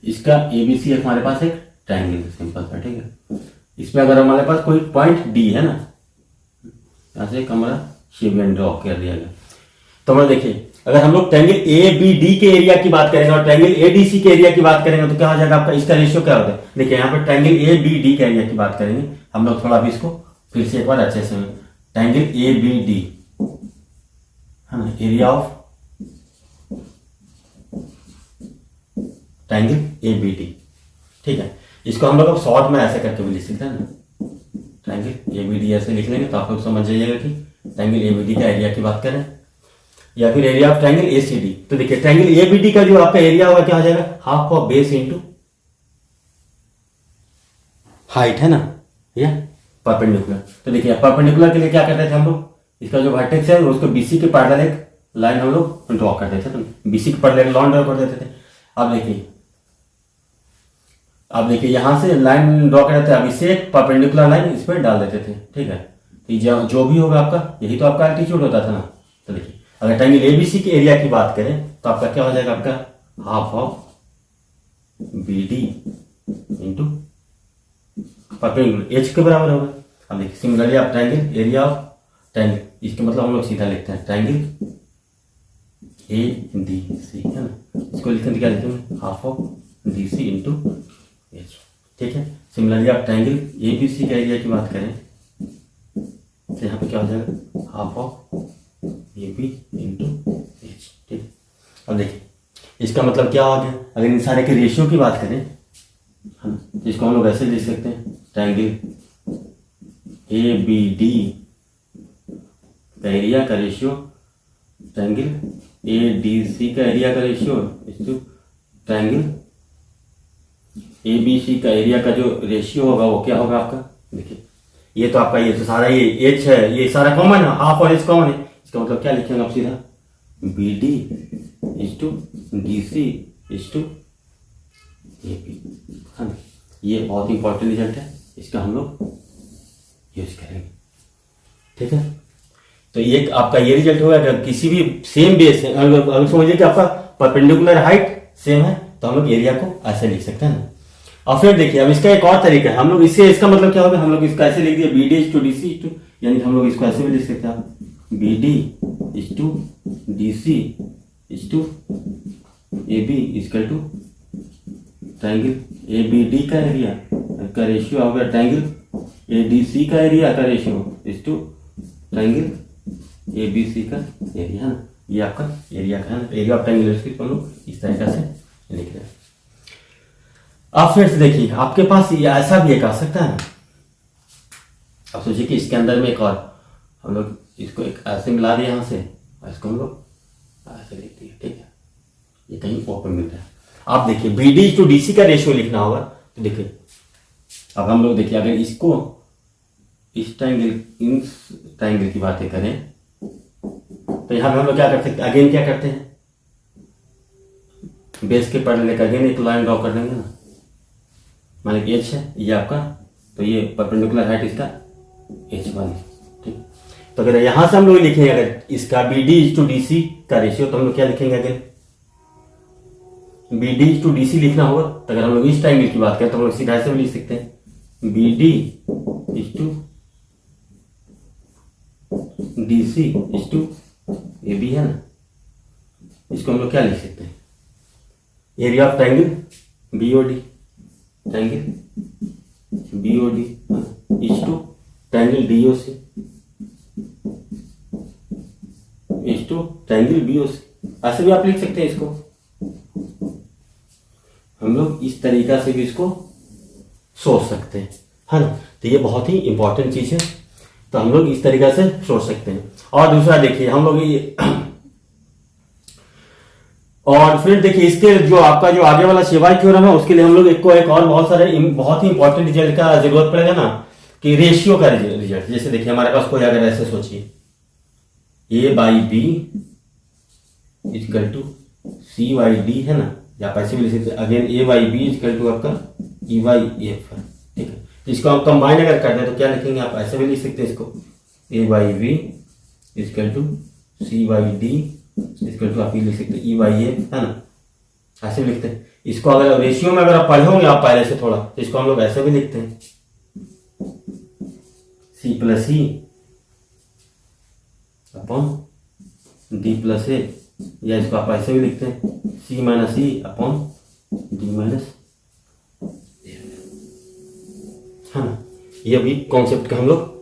इसका एबीसी हमारे पास एक ट्रायंगल है सिंपल सा, ठीक है। इसमें अगर हमारे पास कोई पॉइंट डी है ना, यहाँ से हमारा शेप लाइन ड्रॉ कर दिया गया, तो हमारा देखिए अगर हम लोग ट्रायंगल ए बी डी के एरिया की बात करेंगे और ट्रायंगल ए डी सी के एरिया की बात करेंगे तो क्या हो जाएगा आपका, इसका रेशियो क्या होता है। देखिए यहाँ पर ट्रायंगल ए बी डी के एरिया की बात करेंगे हम लोग, थोड़ा भी इसको फिर से एक बार अच्छे से, ट्रायंगल ए बी डी, है ना, area of triangle A B D, ठीक है। इसको हम लोग अब शॉर्ट में ऐसे करके भी लिख सकते हैं ना, ट्रायंगल ए बी डी ऐसे लिख लेंगे तो आप लोग समझ जाइएगा कि ट्रायंगल ए बी डी का एरिया की बात करें या फिर area of triangle A C D. तो देखिए ट्रायंगल ए बी डी का जो आपका एरिया होगा क्या हो जाएगा, half of base into height, है ना, या परपेंडिकुलर। तो देखिए परपेंडिकुलर के लिए क्या करते थे हम लोग, इसका जो वर्टेक्स है उसको बीसी के पैरेलल एक लाइन हम लोग ड्रॉ करते थे, तो बीसी के पैरेलल लाइन ड्रॉ कर देते थे। अब देखिए यहां से लाइन ड्रॉ कर देते थे, अब इसे एक परपेंडिकुलर लाइन इस पर डाल देते थे, ठीक है। तो जो भी होगा आपका, यही तो आपका एल्टीट्यूड होता था ना। तो देखिए अगर ट्रायंगल एबीसी के एरिया की बात करें तो आपका क्या हो जाएगा, आपका half of B D into perpendicular H के बराबर होगा। अब देखिए सिमिलरली आप ट्रायंगल एरिया ऑफ ट्रायंगल, इसका मतलब हम लोग सीधा लिखते हैं ट्रायंगल ए डी सी, है ना। इसको लिखते क्या लिखेंगे, half of D C into H, ठीक है। सिमिलरली आप ट्रायंगल ए बी सी का एरिया की बात करें तो यहाँ पे क्या हो जाएगा, half of A B into H, ठीक है। अब देखिए इसका मतलब क्या हो गया, अगर इन सारे के रेशियो की बात करें हम, तो इसको हम लोग ऐसे लिख सकते हैं, ट्रायंगल ए बी डी का एरिया का ratio triangle A D C का एरिया का ratio is to triangle A B C का एरिया का जो रेशियो होगा वो क्या होगा आपका। देखिए ये तो आपका, ये तो सारा ये एच है, ये सारा कॉमन है, हाफ और एच कॉमन है। इसका मतलब क्या लिखेंगे आप सीधा, B D is to D C is to A B, है ना। ये बहुत इंपॉर्टेंट रिजल्ट है, इसका हम लोग यूज करेंगे, ठीक है। तो ये आपका ये रिजल्ट होगा, अगर किसी भी सेम बेस है, अगर समझिए कि आपका परपेंडिकुलर हाइट सेम है तो हम लोग एरिया को ऐसे लिख सकते हैं ना। और फिर देखिए अब इसका एक और तरीका है, हम लोग इससे, इसका मतलब क्या होगा, हम लोग इसका ऐसे लिख दिया B D is to D C is to, यानी हम लोग इसको ऐसे भी लिख सकते हैं, B D is to D C is to A B equal to triangle A B D का एरिया का रेशियो होगा ट्रायंगल ए डी सी का एरिया का ratio is to triangle A B C का एरिया, है ना। ये आपका एरिया का है ना, एरिया ऑफ ट्रायंगल हम लोग इस तरीका से लिख रहे हैं। अब फिर से देखिए आपके पास ये ऐसा भी एक आ सकता है ना। अब सोचिए कि इसके अंदर में एक और, हम लोग इसको एक ऐसे मिला दिए यहाँ से, और इसको हम लोग ऐसे लिख दिए, ठीक है। ये कहीं ओपन मिल रहा है। आप देखिए B D to D C का रेशियो लिखना होगा, तो देखिए अब हम लोग देखिए अगर इसको इस ट्रायंगल की बातें करें तो यहाँ पे हम लोग क्या कर सकते हैं, अगेन क्या करते हैं, बेस के पैरेलल एक अगेन एक लाइन ड्रॉ कर देंगे ना। मान लीजिए एच है ये आपका, तो ये परपेंडिकुलर हाइट इसका एच वाली, ठीक। तो अगर यहां से हम लोग लिखेंगे अगर इसका B D to D C का रेशियो, तो हम लोग क्या लिखेंगे, again B D to D C लिखना होगा। तो अगर हम लोग इस ट्रायंगल की बात करें तो हम लोग सीधा से भी लिख सकते हैं, B D is to D C is to A B, है ना। इसको हम लोग क्या लिख सकते हैं, area of triangle B O D, triangle B O D is to triangle D O C is to triangle B O C, ऐसे भी आप लिख सकते हैं इसको। हम लोग इस तरीका से भी इसको सोच सकते हैं, है ना। तो ये बहुत ही इंपॉर्टेंट चीज है, तो हम लोग इस तरीका से सोच सकते हैं। और दूसरा देखिए हम लोग ये और फिर देखिए इसके जो आपका जो आगे वाला शेवाई थ्योरम है उसके लिए हम लोग एक और बहुत सारे बहुत ही इंपॉर्टेंट रिजल्ट का जरूरत पड़ेगा ना, कि रेशियो का रिजल्ट। जैसे देखिए हमारे पास कोई अगर ऐसे सोचिए A by B equal to C by D, है ना, या आप ऐसे भी लिख सकते हैं again A by B equal to आपका ई बाई एफ है, ठीक है। इसको आप कंबाइन अगर करते हैं तो क्या लिखेंगे, आप ऐसे भी लिख सकते हैं इसको, A by B equal to C by D equal to आप ये लिख सकते हैं ई बाई ए, है ना, ऐसे भी लिखते हैं। इसको अगर रेशियो में अगर आप पढ़े होंगे आप पहले से थोड़ा, तो इसको हम लोग ऐसे भी लिखते हैं, C plus E upon D plus A, या इसको आप ऐसे भी लिखते हैं C minus E upon D minus, है ना। ये भी कॉन्सेप्ट का हम लोग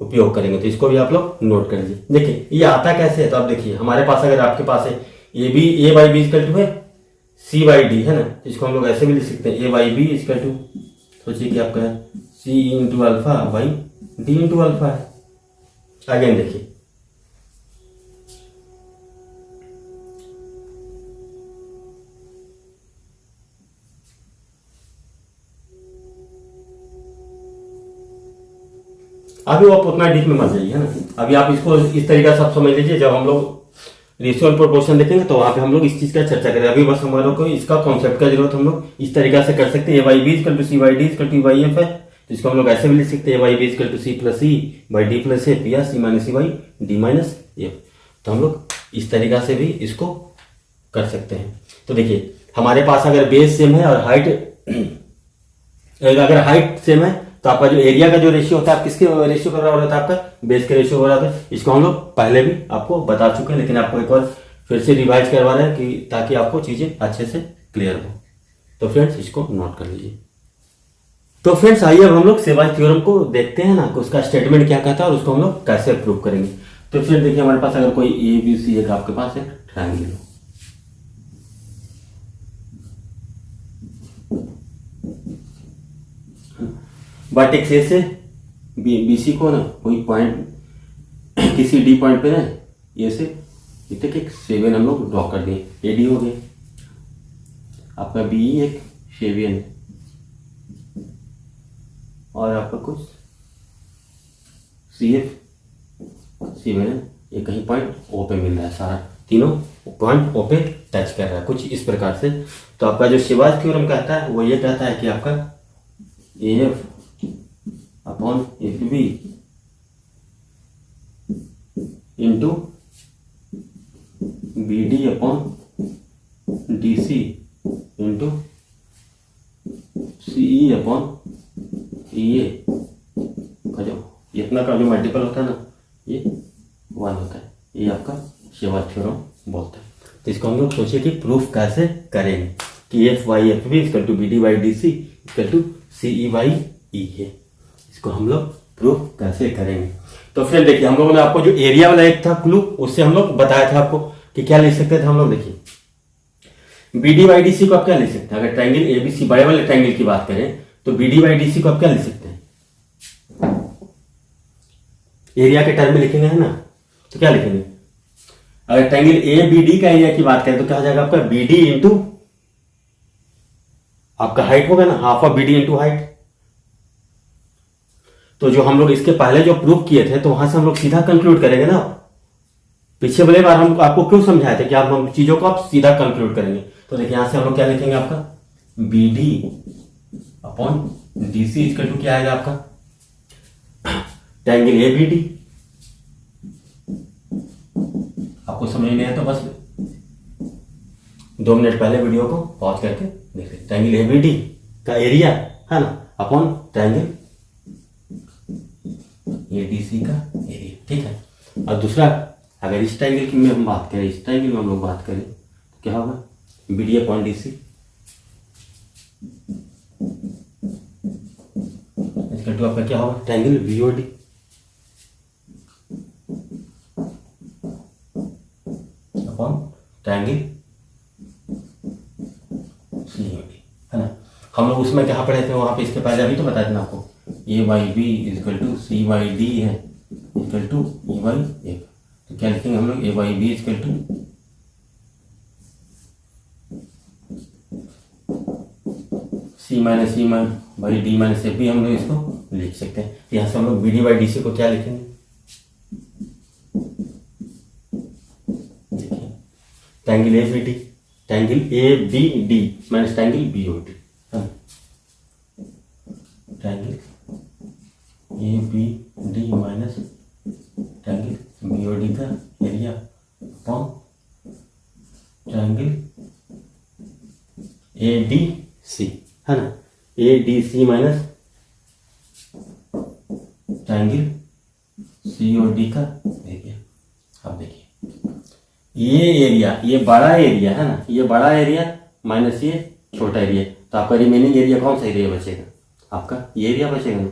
उपयोग करेंगे, तो इसको भी आप लोग नोट कर लीजिए। देखिए ये आता कैसे है, तो आप देखिए हमारे पास अगर आपके पास है ए बाई बी इजकल टू है सी बाई डी, है ना, इसको हम लोग ऐसे भी लिख सकते हैं A by B equal to, सोचिए कि आपका है C into alpha by D into alpha है। अगेन देखिए अभी वो आप उतना डीप में मत जाइए, है ना। अभी आप इसको इस तरीके से आप समझ लीजिए, जब हम लोग रेशियो और प्रोपोर्शन देखेंगे तो वहां पे हम लोग इस चीज का चर्चा करें। अभी बस हमारे को इसका कॉन्सेप्ट का जरूरत, हम लोग इस तरीके से कर सकते हैं। A Y B equal to C Y D equal to Y F है, तो इसको हम लोग ऐसे भी लिख सकते हैं, A Y B equal to C plus C by D plus F या C minus C Y D minus F. तो हम लोग इस तरीका से भी इसको कर सकते हैं। तो देखिए हमारे पास अगर बेस सेम है और हाइट अगर हाइट सेम है तो आपका जो एरिया का जो रेशियो होता है, आप किसके रेशियो का बराबर होता है, आपका बेस के रेशियो बराबर है। इसको हम लोग पहले भी आपको बता चुके हैं, लेकिन आपको एक बार फिर से रिवाइज करवा रहे हैं कि ताकि आपको चीजें अच्छे से क्लियर हो। तो फ्रेंड्स इसको नोट कर लीजिए। तो फ्रेंड्स आइए अब हम लोग सेवाज थ्योरम को देखते हैं ना, कि उसका स्टेटमेंट क्या कहता है और उसको हम लोग कैसे प्रूव करेंगे। तो फ्रेंड देखिए हमारे पास अगर कोई ए बी सी एक आपके पास एक ट्रायंगल हो, वर्टेक्स ए से बी सी को ना कोई पॉइंट किसी डी पॉइंट पे ना ए से इतने एक 7 हम लोग ड्रॉ कर दिए, ए डी हो गए। आपका बी एक 7 है और आपका कुछ सी एफ 7 है, ये कहीं पॉइंट ओ पे मिल रहा है, सारा तीनों पॉइंट ओ पे टच कर रहा है कुछ इस प्रकार से। तो आपका जो शिवाज थ्योरम कहता है वो ये कहता है कि आपका A F upon F B into B D upon D C into C E upon E A का जो इतना का जो मल्टीपल होता है ना, ये 1 होता है। ये आपका शिवाज थ्योरम बोलता है। तो इसको हम लोग सोचिए कि प्रूफ कैसे करेंगे कि F Y F B equal to B D Y D C equal to C E Y E है। इसको हम लोग प्रूफ कैसे करेंगे। तो फिर देखिए हम लोगों ने आपको जो एरिया वाला एक था क्लू, उससे हम लोग बताया था आपको कि क्या लिख सकते थे हम लोग। देखिए B D Y D C को आप क्या लिख सकते हैं, अगर ट्रायंगल ए बी सी बड़े वाले ट्रायंगल की बात करें तो B D Y D C को आप क्या लिख सकते हैं, एरिया के टर्म में लिखेंगे, है ना। तो क्या लिखेंगे, अगर ट्रायंगल ए बी डी का एरिया की बात करें तो क्या हो जाएगा आपका बी डी इंटू आपका हाइट होगा ना, half of B D into height. तो जो हम लोग इसके पहले जो प्रूफ किए थे तो वहां से हम लोग सीधा कंक्लूड करेंगे ना। पीछे वाले बार हम आपको क्यों समझाए थे कि आप हम चीजों को आप सीधा कंक्लूड करेंगे। तो देखिए यहां से हम लोग क्या लिखेंगे, आपका B D upon D C equal to क्या आएगा आपका ट्रायंगल ए बी डी। आपको समझ नहीं आया तो बस 2 मिनट पहले वीडियो को पॉज करके देख लें। ट्रायंगल ए बी डी का एरिया है ना upon triangle A D C का एरिया, ठीक है। और दूसरा अगर इस ट्रायंगल की में हम बात करें, इस ट्रायंगल में हम लोग बात करें तो क्या होगा B D upon D C इसका टू आपका क्या होगा triangle B O D. Upon triangle C O D, है ना। हम लोग उसमें क्या पढ़े थे वहां पे, इसके पहले अभी तो बता देना आपको A Y B equal to C Y D है equal to E Y F. तो क्या लिखेंगे हम लोग A Y B equal to C minus E by D minus F भी हम लोग इसको लिख सकते हैं। यहाँ से हम लोग B D by D C को क्या लिखेंगे, देखिए triangle A B D, triangle A B D minus triangle B O D, triangle A B D minus triangle B O D का area upon triangle A D C, है ना। A D C minus triangle C O D का area. अब देखिए ये area, ये बड़ा area है ना, ये बड़ा एरिया माइनस ये छोटा एरिया, तो आपका रिमेनिंग एरिया कौन सा एरिया बचेगा, आपका ये एरिया बचेगा ना,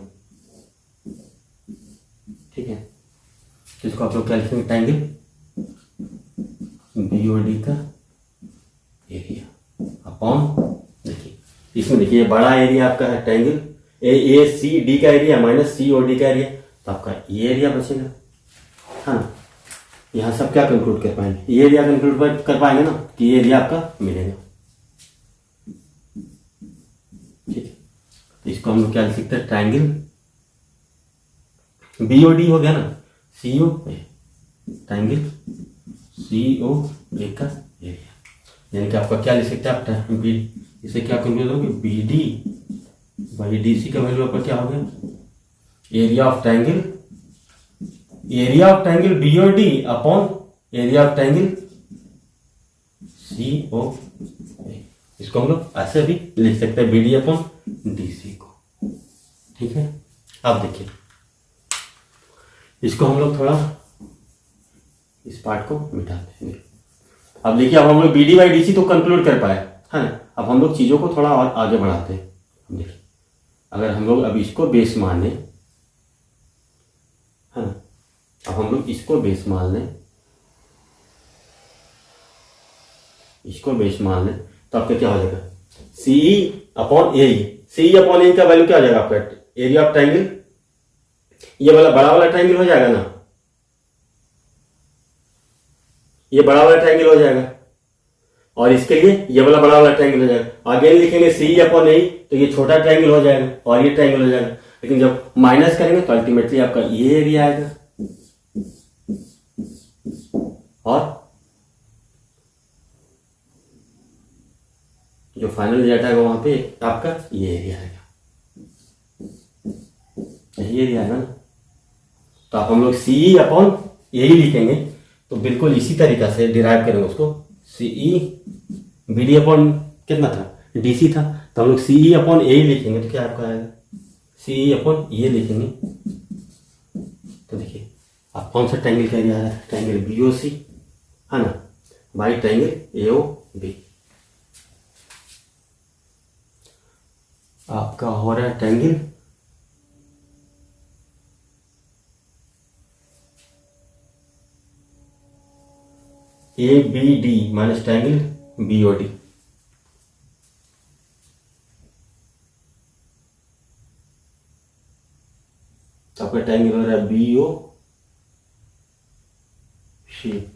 ठीक है। तो इसको आप लोग क्या लिखेंगे ट्रायंगल बी ओ डी का एरिया अपॉन, देखिए इसमें देखिए ये बड़ा एरिया आपका है ट्रायंगल ए सी डी का एरिया माइनस सी ओ डी का एरिया, तो आपका ये एरिया बचेगा, है ना। यहाँ सब क्या कंक्लूड कर पाएंगे, ये एरिया कंक्लूड कर पाएंगे ना कि ये एरिया आपका मिलेगा, ठीक है। तो इसको हम लोग क्या लिख सकते हैं ट्रायंगल बी ओ डी हो गया ना, सी ओ ट्राइंगल सी ओ ए का एरिया, यानी कि आपका क्या लिख सकते हैं आप बी, इसे क्या कंप्यूट होगी B D by D C का वैल्यू आपका क्या हो गया, area of triangle B O D upon area of triangle C O, इसको हम लोग ऐसे भी लिख सकते हैं B D upon D C को। ठीक है, अब देखिए इसको हम लोग थोड़ा इस पार्ट को मिटाते हैं। अब देखिए अब हम लोग B D by D C तो कंक्लूड कर पाए है ना, अब हम लोग चीज़ों को थोड़ा और आगे बढ़ाते हैं। देखिए अगर हम लोग अब इसको बेस मान लें है ना, अब हम लोग इसको बेस मान लें, तो आपका क्या हो जाएगा सी अपॉन ए, सी अपॉन ए का वैल्यू क्या हो जाएगा आपका एरिया ऑफ ट्राइंगल, ये वाला बड़ा वाला ट्राइंगल हो जाएगा ना, ये बड़ा वाला ट्राइंगल हो जाएगा, और इसके लिए ये वाला बड़ा वाला ट्राइंगल हो जाएगा। अगेन लिखेंगे सी अपॉन ए, तो ये छोटा ट्राइंगल हो जाएगा और ये ट्राइंगल हो जाएगा, लेकिन जब माइनस करेंगे तो अल्टीमेटली आपका ये एरिया आएगा और जो फाइनल रिजल्ट आएगा वहां पे आपका ये एरिया आएगा, यही एरिया आएगा ना। तो आप हम लोग सी अपॉन यही लिखेंगे, तो बिल्कुल इसी तरीका से डिराइव करेंगे उसको, सी ई बी डी अपॉन कितना था डी सी था, तो हम लोग सी ई अपॉन ए लिखेंगे तो क्या आपका आएगा सी ई अपॉन ये लिखेंगे। तो देखिए आप कौन सा ट्राइंगल का एरिया है, ट्राइंगल बी ओ सी है ना by triangle A O B, आपका हो रहा है triangle A B D minus triangle B O D, आपका ट्राइंगल हो रहा है B O C.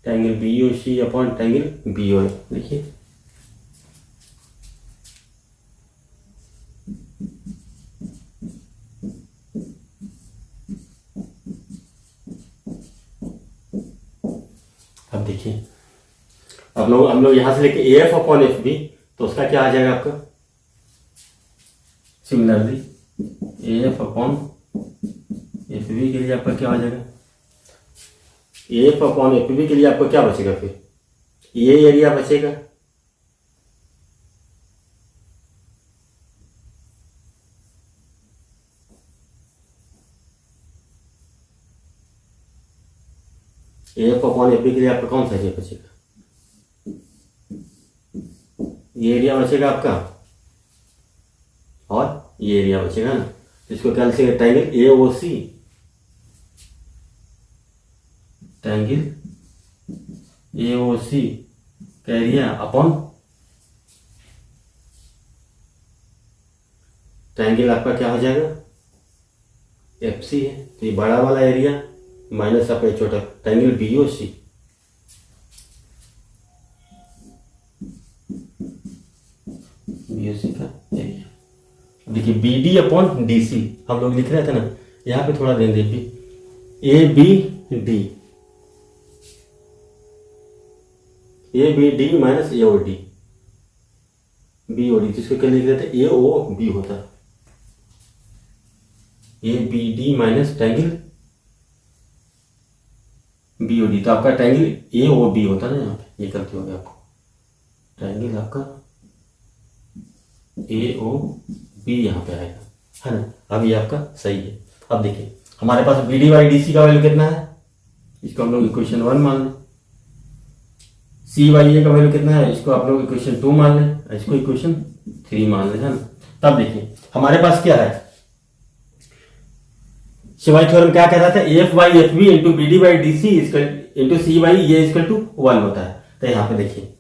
Triangle B O C upon triangle B O, देखिए अब देखिए अब लोग हम लोग यहां से लेके A F upon F B, तो उसका क्या आ जाएगा आपका similarly A F upon F B के लिए आपका क्या आ जाएगा, एफ अपॉन एफ बी के लिए आपको क्या बचेगा, फिर ये एरिया बचेगा एफ अपॉन एफ बी के लिए आपका कौन सा एरिया बचेगा, ये एरिया बचेगा आपका और ये एरिया बचेगा ना, इसको क्या लिखेंगे triangle A O C, triangle A O C का एरिया अपॉन ट्राइंगल आपका क्या हो जाएगा एफ सी है, तो ये बड़ा वाला एरिया माइनस आपका छोटा triangle B O C, B O C का एरिया। देखिए B D upon D C हम लोग लिख रहे थे ना, यहाँ पे थोड़ा ध्यान देखिए A B D, A B D minus A O D, B O D जिसको क्या लिख रहे थे ए ओ बी होता, A B D minus triangle B O D, तो आपका ट्राइंगल ए ओ बी होता ना, यहाँ पे ये गलती हो गया आपको, ट्राइंगल आपका ए ओ बी यहाँ पे आएगा है ना, अब ये आपका सही है। अब देखिए हमारे पास B D by D C का वैल्यू कितना है, इसको हम लोग इक्वेशन 1 मान लें, सी वाई ए का वैल्यू कितना है, इसको आप लोग इक्वेशन 2 मान लें, इसको इक्वेशन 3 मान लें है ना। तब देखिए हमारे पास क्या है, शिवाई थ्योरम क्या कहता था, F by F B into B D by D C into C by A equal to 1 होता है। तो यहाँ पे देखिए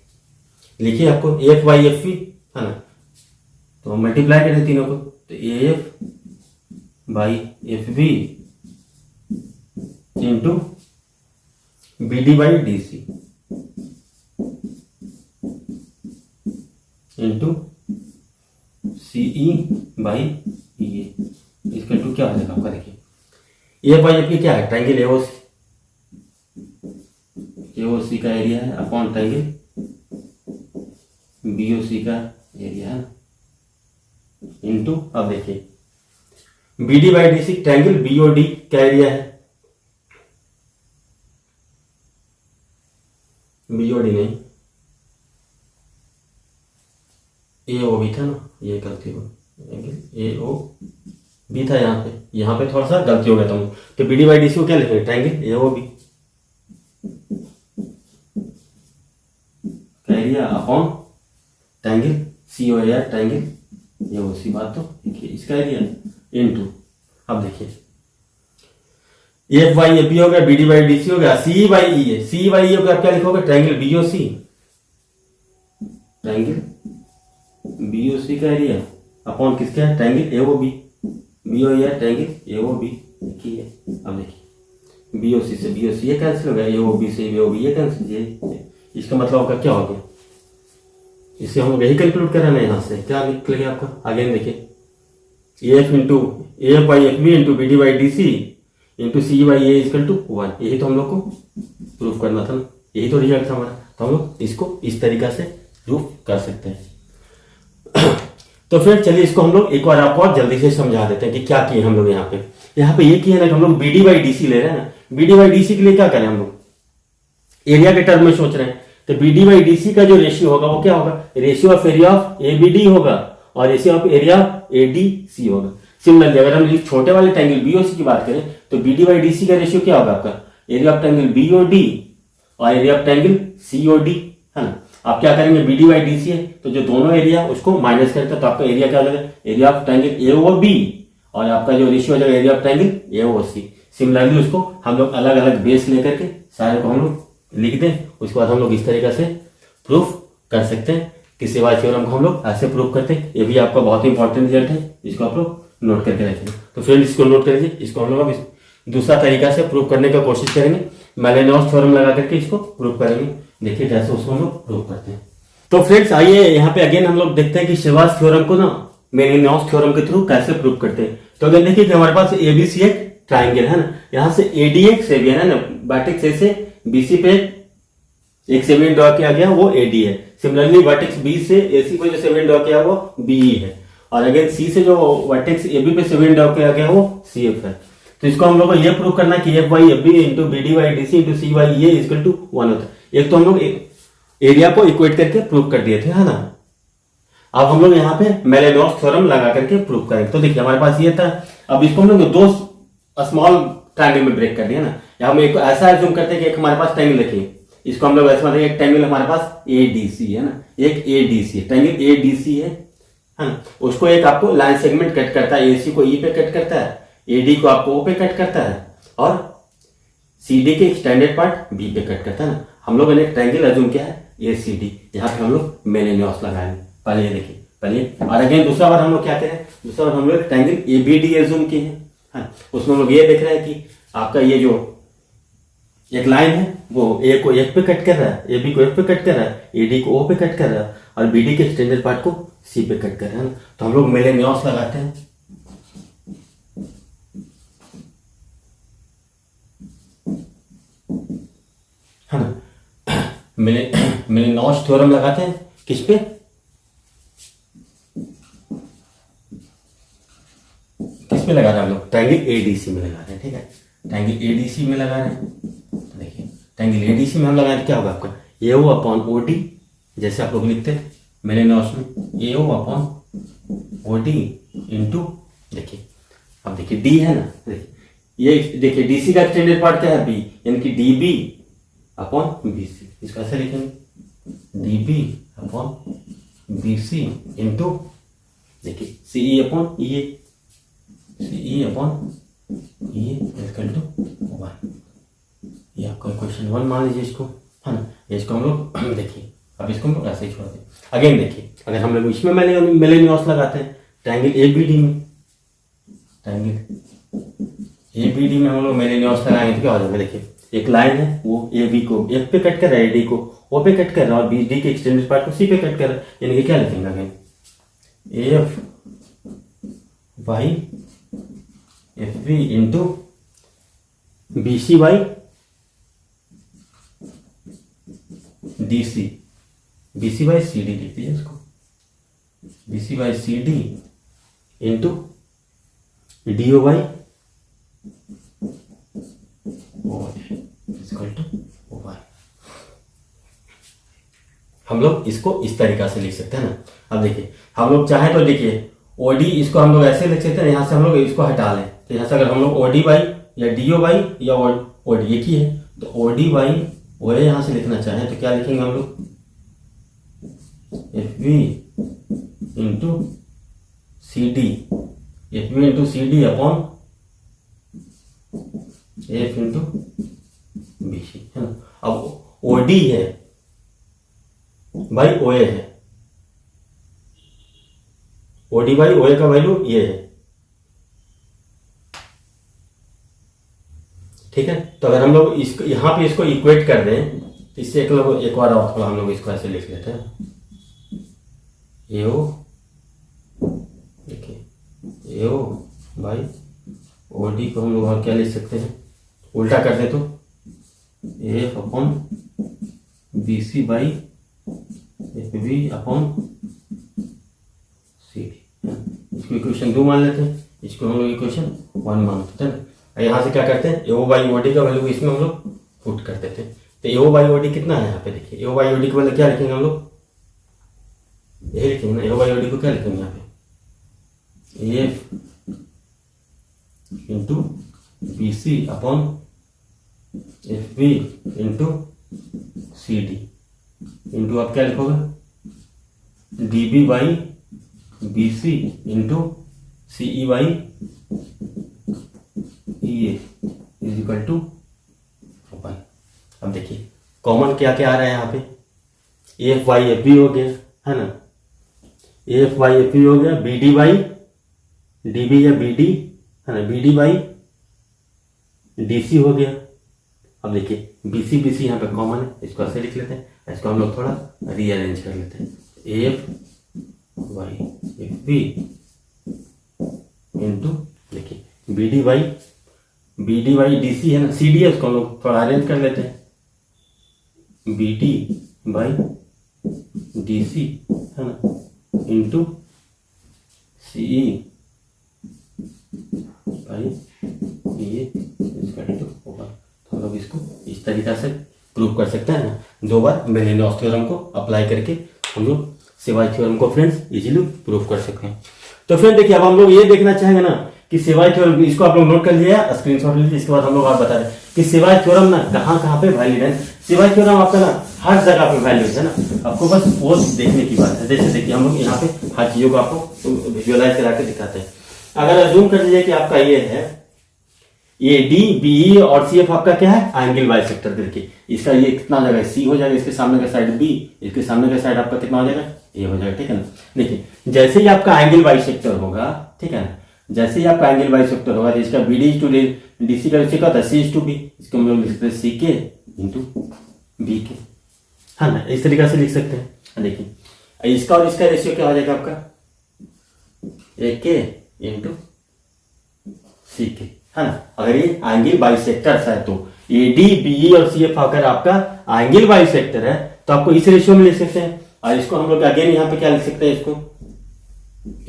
लिखिए आपको एफ बाई एफ बी है ना, तो मल्टीप्लाई करें तीनों को, तो F by F B into B D by D C into C E by E A, इसका टू क्या हो जाएगा आपका, देखिए ए बाई एफ बी क्या है, ट्रायंगल एओसी का एरिया है अपॉन ट्रायंगल बीओसी का एरिया है इंटू, अब देखिए B D by D C triangle B O D का एरिया है, बीओडी नहीं ए ओ भी था ना, ये गलती हो ए ओ भी था यहाँ पे थोड़ा सा गलती हो गया था, तो B D by D C को क्या लिखेंगे, ट्रायंगल ए ओ बी का area upon triangle C O A triangle ये उसी बात, तो देखिए इसका एरिया इनटू, अब देखिए एफ बाई ए बी हो गया, B D by D C हो गया, सी by E A, C by E हो गया, आप क्या लिखोगे, ट्रायंगल बीओसी, ट्रायंगल बीओसी का एरिया अपॉन किसका है, triangle A O B, B O A triangle A O B, देखिए अब देखिए बीओसी से बीओसी ये कैंसिल हो गया, ए ओ बी से ए ओ बी ये कैंसिल, ये इसका मतलब आपका क्या हो गया, इसे हम लोग यही कैलकुलेट कर रहे हैं, यहाँ से क्या निकल गया आपका, अगेन देखिए F into F by F B into B D by D C into C by A equal to 1, यही तो हम लोग को प्रूफ करना था ना, यही तो रिजल्ट था हमारा, तो हम लोग इसको इस तरीका से प्रूफ कर सकते हैं। तो फिर चलिए इसको हम लोग एक बार आपको और जल्दी से समझा देते हैं कि क्या किए हम लोग यहाँ पे ये किया ना कि हम लोग B D by D C ले रहे हैं ना, B D by D C के लिए क्या करें हम लोग, एरिया के टर्म में सोच रहे हैं, तो B D by D C का जो रेशियो होगा वो क्या होगा, ratio of area of A B D होगा और ratio of area of A D C होगा। सिमिलरली अगर हम छोटे वाले ट्रायंगल बीओसी की बात करें तो B D by D C का रेशियो क्या होगा आपका, एरिया ऑफ ट्रायंगल बीओडी और एरिया ऑफ ट्रायंगल सीओडी है ना। आप क्या करेंगे, B D by D C है तो जो दोनों एरिया उसको माइनस करते हैं तो आपका एरिया क्या हो जाएगा, area of triangle A O B और आपका जो रेशियो हो जाएगा area of triangle A O C. Similarly उसको हम लोग अलग अलग बेस लेकर के सारे को हम लोग लिख दें, उसके बाद हम लोग इस तरीके से प्रूफ कर सकते हैं कि सेवा थ्योरम को हम लोग ऐसे प्रूफ करते हैं। ये भी आपका बहुत ही इंपॉर्टेंट रिजल्ट है, इसको आप लोग नोट करके रखेंगे। तो फ्रेंड्स इसको नोट करिए, इसको हम लोग अब दूसरा तरीका से प्रूफ करने का कोशिश करेंगे, मेलेनॉस थ्योरम लगा करके इसको प्रूफ करेंगे। देखिए कैसे उसको हम लोग प्रूफ करते हैं। तो फ्रेंड्स आइए यहाँ पे अगेन हम लोग देखते हैं कि शेवार्ट्ज थ्योरम को ना मेलेनॉस थ्योरम के थ्रू कैसे प्रूफ करते हैं। तो अगर देखिए कि हमारे पास एबीसी एक ट्राइंगल है ना, यहाँ से एडी एक सेवियन है ना, वर्टेक्स ए से बीसी पे एक सेवियन ड्रॉ किया गया वो एडी है। सिमिलरली वर्टेक्स बी से एसी पे जो सेवियन ड्रॉ किया वो बीई है और अगेन सी से जो वर्टेक्स एबी पे सेवियन ड्रॉ किया गया वो सीएफ है। तो इसको हम लोग को ये प्रूव करना है कि F by F B into B D by D C into C by A equal to 1 होता है। एक तो हम लोग एरिया को इक्वेट करके प्रूव कर दिए थे है ना। अब हम लोग यहाँ पे मेलेनॉस थ्योरम लगा करके प्रूव करेंगे। तो देखिए हमारे पास ये था, अब इसको हम लोग दो स्मॉल ट्रायंगल में ब्रेक कर दिया ना। या हम एक ऐसा एज्यूम करते हैं कि एक हमारे पास ट्रायंगल देखिए, इसको हम लोग ऐसे मानते हैं एक ट्रायंगल हमारे पास एडीसी है ना, एक एडीसी ट्रायंगल एडीसी है ना। उसको एक आपको लाइन सेगमेंट कट करता है, एसी को ई पे कट करता है, एडी को आपको ओ पे कट करता है और सीडी के एक्सटेंडेड पार्ट बी पे कट करता है ना। हम लोगों ने एक ट्रायंगल एज्यूम किया है एसीडी, यहाँ पे हम लोग मेलेनॉस लगाएंगे। पहले ये देखिए पहले, और अगेन दूसरा बार हम लोग क्या करें, दूसरा बार हम लोग ट्रायंगल एबीडी एज्यूम किए हैं। उसमें हम लोग ये देख रहे हैं कि आपका ये जो एक लाइन है वो ए को एफ पे कट कर रहा है, ए बी को एफ पे कट कर रहा है, एडी को ओ पे कट कर रहा है और बीडी के एक्सटेंडेड पार्ट को सी पे कट कर रहा है ना। तो हम लोग मेलेनॉस लगाते हैं। है ना, मेलेनॉस थ्योरम लगाते हैं किस पे, किस पे लगा रहे हैं हम लोग, ट्रायंगल एडीसी में लगा रहे हैं। ठीक है, ट्रायंगल एडीसी में लगा रहे हैं। तो देखिए ट्रायंगल एडीसी में हम लगा रहे हैं, क्या होगा आपका ए ओ अपॉन ओ डी, जैसे आप लोग लिखते हैं मेलेनॉस में A O upon O D into, देखिए अब देखिए डी है ना, देखिए ये देखिए डीसी का एक्सटेंडेड पार्ट क्या है बी, यानी कि D B upon B C. इसको ऐसे लिखेंगे D B upon B C into देखिए C E upon E A, C E upon E A equal to 1। ये आपका क्वेश्चन 1 मान लीजिए इसको, है ना। इसको हम लोग देखिए, अब इसको हम लोग ऐसे ही छोड़ दें। अगेन देखिए, अगर हम लोग इसमें मेलेनियोस लगाते हैं ट्रायंगल एबीडी में, ट्रायंगल एबीडी में हम लोग मेलेनियोस लगाएंगे तो क्या हो जाएगा, देखिए एक लाइन है वो ए बी को एफ पे कट कर रहा है, डी को ओ पे कट कर रहा है, और बी डी के एक्सटेंडेड पार्ट को सी पे कट कर रहा है, यानी कि क्या लिखेंगे again, F Y F B into B C Y D C, B C by C D लिख दीजिए इसको, B C by C D into D O by हम लोग इसको इस तरीका से लिख सकते हैं ना। अब देखिए हम लोग चाहे तो देखिए ओडी, इसको हम लोग ऐसे लिख सकते हैं, यहाँ से हम लोग इसको हटा लें, तो यहाँ से अगर हम लोग ओडी बाई या डी ओ बाई या ओडी एक ही है, तो ओडी बाई ओ यहाँ से लिखना चाहें तो क्या लिखेंगे हम लोग, F B into C D, F B into C D upon F into B C, है ना। अब ओडी है बाई ओ ए है, ओडी बाई ओ ए का वैल्यू ये है, ठीक है। तो अगर हम लोग इसको यहां पे इसको इक्वेट कर दें तो इससे एक बार और थोड़ा हम लोग इसको ऐसे लिख लेते हैं, ए ओ, देखिए ए ओ बाई ओ डी को हम लोग और क्या लिख सकते हैं, उल्टा कर दें तो F upon B C by F B upon C D, इसको इक्वेशन 2 मान लेते हैं, इसको हम लोग इक्वेशन 1 मान लेते हैं। यहाँ से क्या करते हैं, A O by O D का वैल्यू इसमें हम लोग पुट कर देते हैं, तो ए ओ बाई ओ डी कितना है यहाँ पे, देखिए ए ओ बाई ओ डी का वैल्यू क्या लिखेंगे हम लोग, यही लिखेंगे ना, ए ओ बाई ओ डी को क्या लिखेंगे यहाँ पे, F into B C upon F B into C D into आप क्या लिखोगे, D B by B C into C E by E A is equal to open. अब देखिए कॉमन क्या क्या आ रहा है यहाँ पे, एफ वाई एफ बी हो गया, है ना, एफ वाई एफ बी हो गया, B D by D B या बी डी, है ना, B D by D C हो गया। अब देखिए बी सी यहाँ पे कॉमन है, इसको ऐसे लिख लेते हैं, इसको हम लोग थोड़ा रीअरेंज कर लेते हैं, F Y F B into देखिए B D by D C है ना, सी डी है, उसको हम लोग थोड़ा अरेंज कर लेते हैं, B D by D C, है ना, इंटू सी ई बाई ये हम लोग इसको इस तरीका से प्रूव कर सकते हैं ना, 2 बार मेलेनियोस थ्योरम को अप्लाई करके हम लोग सेवाई थ्योरम को फ्रेंड्स इजीली प्रूव कर सकते हैं। तो फ्रेंड देखिए अब हम लोग ये देखना चाहेंगे ना कि सेवाई थ्योरम, इसको आप लोग नोट कर लिया, स्क्रीनशॉट लीजिए, इसके बाद हम लोग आप बता रहे हैं कि सेवाई थ्योरम ना कहाँ पे वैलिड है। सेवाई थ्योरम आपका ना हर जगह पे वैलिड है ना, आपको बस वो देखने की बात है। जैसे देखिए हम लोग यहाँ पे हर चीजों को आपको विजुअलाइज करा के दिखाते हैं। अगर अज्यूम कर लीजिए कि आपका ये है, ये डी बी ई और सी एफ आपका क्या है, एंगल बाइसेक्टर। देखिए इसका ये कितना हो जाएगा, सी हो जाएगा, इसके सामने का साइड बी, इसके सामने का साइड आपका कितना हो जाएगा, ए हो जाएगा, ठीक है ना। देखिए जैसे ही आपका एंगल बाइसेक्टर होगा, ठीक है ना, जैसे ही आपका एंगल बाइसेक्टर होगा तो इसका B D to D C का रेशियो क्या होता है, सी इज टू बी, इसको हम लोग लिख सकते हैं सी के इंटू बी के, है ना, इस तरीका से लिख सकते हैं। देखिए इसका और इसका रेशियो क्या हो जाएगा आपका, ए के इंटू सी के, है ना। अगर ये एंगल बाइसेक्टर्स है तो ए डी बी ई और सी एफ अगर आपका एंगल बाइसेक्टर है तो आपको इस रेशियो में लिख सकते हैं। और इसको हम लोग अगेन यहाँ पे क्या लिख सकते हैं, इसको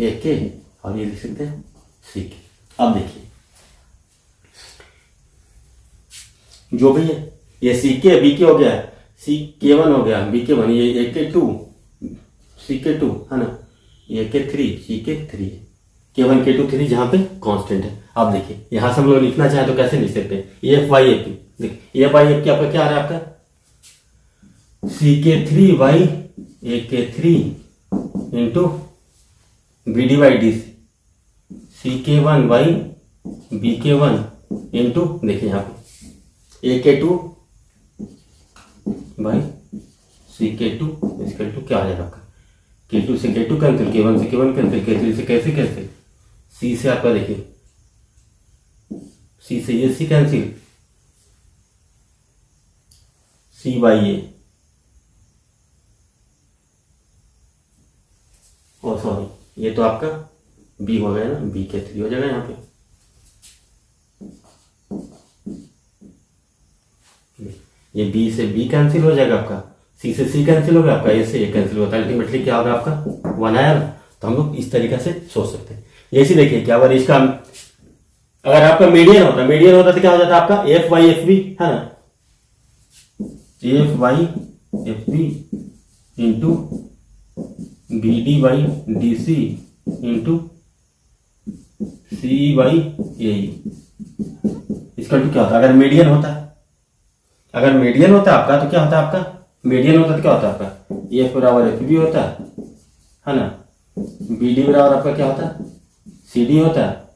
ए के और ये लिख सकते हैं सी के। अब देखिए जो भी है, ये सी के बी के हो गया, सी के वन हो गया, बी के वन, ये ए के टू सी के टू, है ना, ए के थ्री सी के थ्री, के वन के टू थ्री जहां पे कांस्टेंट है। अब देखिए यहां से हम लोग लिखना चाहें तो कैसे लिख सकते हैं, एफ वाई एफ, देखिए एफ वाई एफ की आपका क्या आ रहा है, आपका सी के थ्री वाई ए के three into B D Y D C के वन वाई बी के वन इंटू देखिए यहाँ पे ए के टू बाई सी के टू इक्वल टू क्या आ जाएगा आपका, के टू से के टू कैंसिल, के वन से के वन कैंसिल, के थ्री से कैसे कैंसिल, सी से आपका देखिए सी से ये C cancel, C by A, oh sorry ये तो आपका बी हो गया ना, बी के थ्री हो जाएगा यहाँ पे। ये बी से बी कैंसिल हो जाएगा आपका, सी से सी कैंसिल हो गया आपका, ए से ए कैंसिल होता है, अल्टीमेटली क्या होगा आपका वन आया ना। तो हम लोग इस तरीके से सोच सकते हैं। जैसे देखिए क्या अगर इसका अगर आपका मीडियन होता तो क्या हो जाता आपका एफ वाई एफ बी है ना, F Y F B into B D by D C into C by A, इसका टू क्या होता है अगर मीडियन होता आपका तो क्या होता है आपका मीडियन होता तो क्या होता है आपका एफ बराबर एफ बी होता है ना, बी डी बराबर आपका क्या होता है सी डी होता है,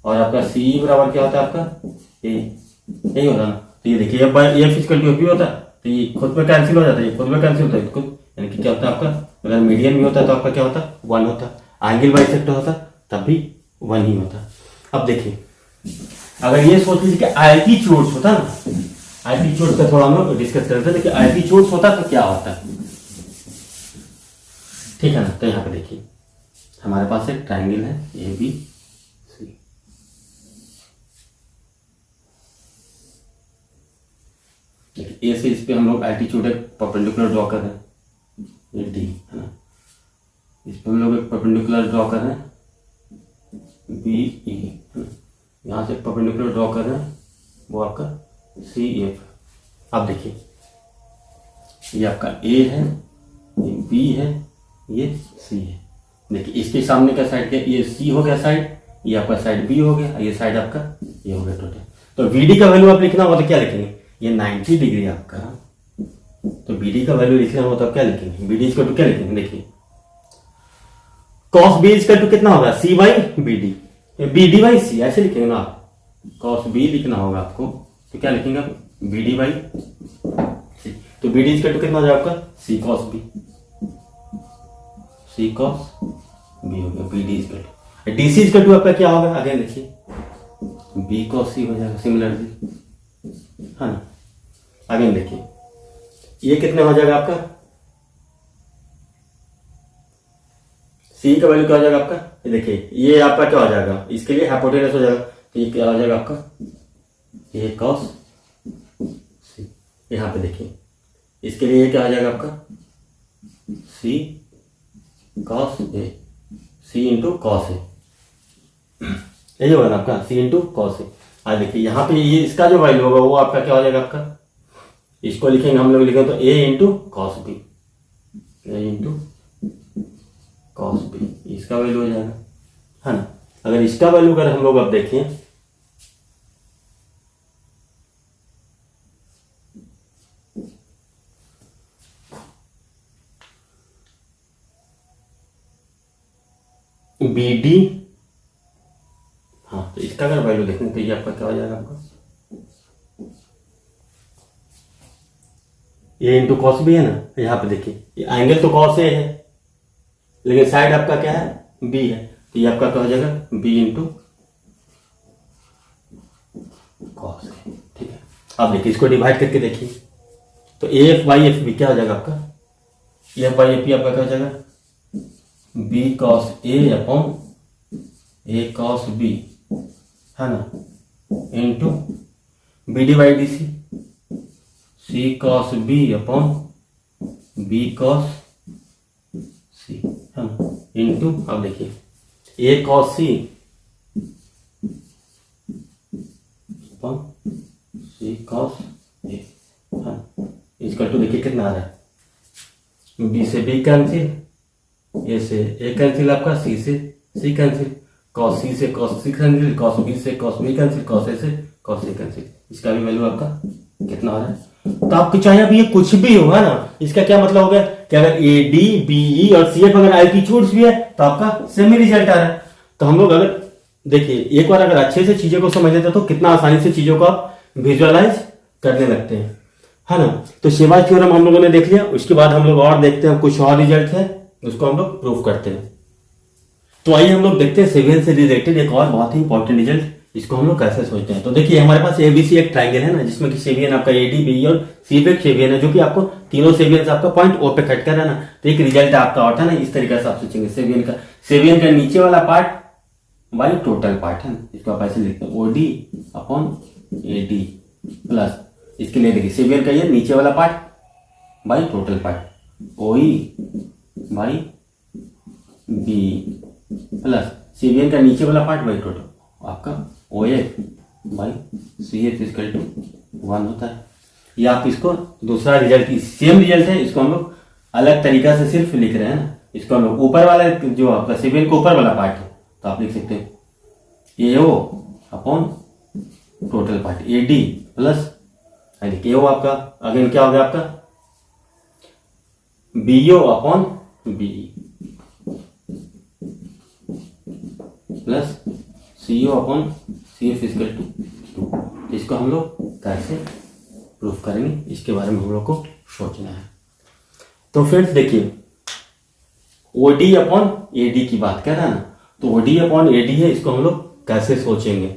और आपका सी बराबर क्या होता है आपका ए, यही होता है ना। तो ये देखिए F equal to F B होता है तो ये खुद में कैंसिल हो जाता है, ये खुद में कैंसिल होता है खुद, यानी कि क्या होता है आपका अगर मीडियन भी होता है तो आपका क्या होता है वन होता है, एंगल बाइसेक्टर होता तब भी वन ही होता। अब देखिए अगर ये सोच लीजिए कि एल्टीट्यूड्स होता ना, एल्टीट्यूड्स का थोड़ा हम लोग डिस्कस करते हैं कि एल्टीट्यूड्स होता तो क्या होता है, ठीक है ना। तो यहाँ पे देखिए हमारे पास एक ट्राइंगल है ए बी सी, ए से इस पे हम लोग एल्टीट्यूड एक परपेंडिकुलर ड्रॉ कर रहे हैं, ये डी है ना, इस पे हम लोग एक परपेंडिकुलर ड्रॉ कर रहे हैं बी ई, यहाँ से परपेंडिकुलर ड्रॉ कर रहे हैं वो आपका सी एफ। अब देखिए ये आपका ए है, ये बी है, ये सी है। देखिए इसके सामने का साइड क्या, ये सी हो गया साइड, ये आपका साइड बी हो गया, ये साइड आपका ये हो गया टोटल। तो वी डी का वैल्यू आप लिखना होगा तो क्या लिखेंगे, ये 90 डिग्री आपका, तो बी डी का वैल्यू लिखना होगा तो आप क्या लिखेंगे, बी डी इसका टू क्या लिखेंगे, देखिए कॉस बी इसका टू कितना होगा C by B D, B D by C ऐसे लिखेंगे ना आप, कॉस बी लिखना होगा आपको तो क्या लिखेंगे आप बी डी बाई सी, तो बी डी इसका टू कितना हो जाएगा आपका सी कॉस बी, सी कॉस बी हो गया बी डी इसका टू, डी सी इसका टू आपका क्या होगा अगेन देखिए बी कॉस सी हो जाएगा सिमिलरली है ना। अगेन देखिए ये कितने हो जाएगा आपका सी का वैल्यू क्या हो जाएगा आपका, ये देखिए ये आपका क्या हो जाएगा इसके लिए हाइपोटेनस हो जाएगा, तो ये क्या हो जाएगा आपका ये कॉस सी, यहाँ पे देखिए इसके लिए ये क्या हो जाएगा आपका सी cos A, C into cos A, यही होगा ना आपका सी इंटू कॉस ए। आज देखिए यहाँ पे ये इसका जो वैल्यू होगा वो आपका क्या हो जाएगा आपका, इसको लिखेंगे हम लोग लिखेंगे तो ए इंटू कॉस बी, ए इंटू कॉस बी इसका वैल्यू हो जाएगा है ना। अगर इसका वैल्यू अगर हम लोग अब देखें बी डी, हाँ तो इसका अगर वैल्यू देखें तो ये आपका क्या हो जाएगा आपका ये इंटू कॉस बी है ना। यहाँ पे देखिए ये एंगल तो कॉस ए है लेकिन साइड आपका क्या है बी है, तो ये आपका क्या हो जाएगा बी इंटू कॉस ए, ठीक है। अब देखिए इसको डिवाइड करके देखिए तो A F Y F B क्या हो जाएगा आपका, A F Y F B आपका क्या हो जाएगा B cos A upon A cos B है ना, into B D by D C, C cos B upon B cos C है ना, इंटू अब देखिए A cos C upon C cos A है ना, इसका टू देखिए कितना आ रहा है, बी से बी कैंसिल, ए से ए कैंसिल आपका, सी से सी कैंसिल, कॉस सी से कॉस सी कैंसिल, कॉस बी से cos B cancel, cos A से कॉस ए कैंसिल, इसका भी वैल्यू आपका कितना आ रहा है। तो आपको चाहे अब ये कुछ भी होगा ना, इसका क्या मतलब हो गया कि अगर ए डी बी ई और सी एफ अगर एल्टीट्यूड्स भी है तो आपका सेम ही रिजल्ट आ रहा है। तो हम लोग अगर देखिए एक बार अगर अच्छे से चीजों को समझ लेते तो कितना आसानी से चीजों को आप विजुअलाइज करने लगते हैं। है ना। तो शेवाज थ्योरम हम लोगों ने देख लिया। उसके बाद हम लोग और देखते हैं, कुछ और रिजल्ट है उसको हम लोग प्रूव करते हैं। तो आइए हम लोग देखते हैं सेवियन से रिलेटेड एक और बहुत ही इंपॉर्टेंट रिजल्ट, इसको हम लोग कैसे सोचते हैं। तो देखिए हमारे पास एबीसी एक ट्राइंगल है ना, जिसमें कि सेवियन आपका एडी बी और सी पे एक सेवियन है, जो कि आपको तीनों सेवियन से आपका पॉइंट ओ पे कट कर रहा है ना। तो एक रिजल्ट आपका होता है ना, इस तरीके से आप सोचेंगे सेवियन का नीचे वाला पार्ट बाई टोटल पार्ट है ना, इसको आप ऐसे लिखते हैं ओडी अपॉन एडी प्लस, इसके लिए देखिए सेवियन का ये नीचे वाला part by total part OE by B plus सेवियन का नीचे वाला पार्ट बाई टोटल आपका O F by C F equal to 1 होता है। ये आप इसको दूसरा रिजल्ट सेम रिजल्ट है, इसको हम लोग अलग तरीका से सिर्फ लिख रहे हैं ना। इसको हम लोग ऊपर वाला जो आपका सेवियन को ऊपर वाला पार्ट है, तो आप लिख सकते हैं A O upon total part A D plus A O आपका अगेन क्या हो गया आपका B O upon B plus C O upon C F equal to 2। इसको हम लोग कैसे प्रूफ करेंगे, इसके बारे में हम लोग को सोचना है। तो फ्रेंड्स देखिए ओडी अपॉन एडी की बात कर रहा है ना, तो ओडी अपॉन एडी है, इसको हम लोग कैसे सोचेंगे।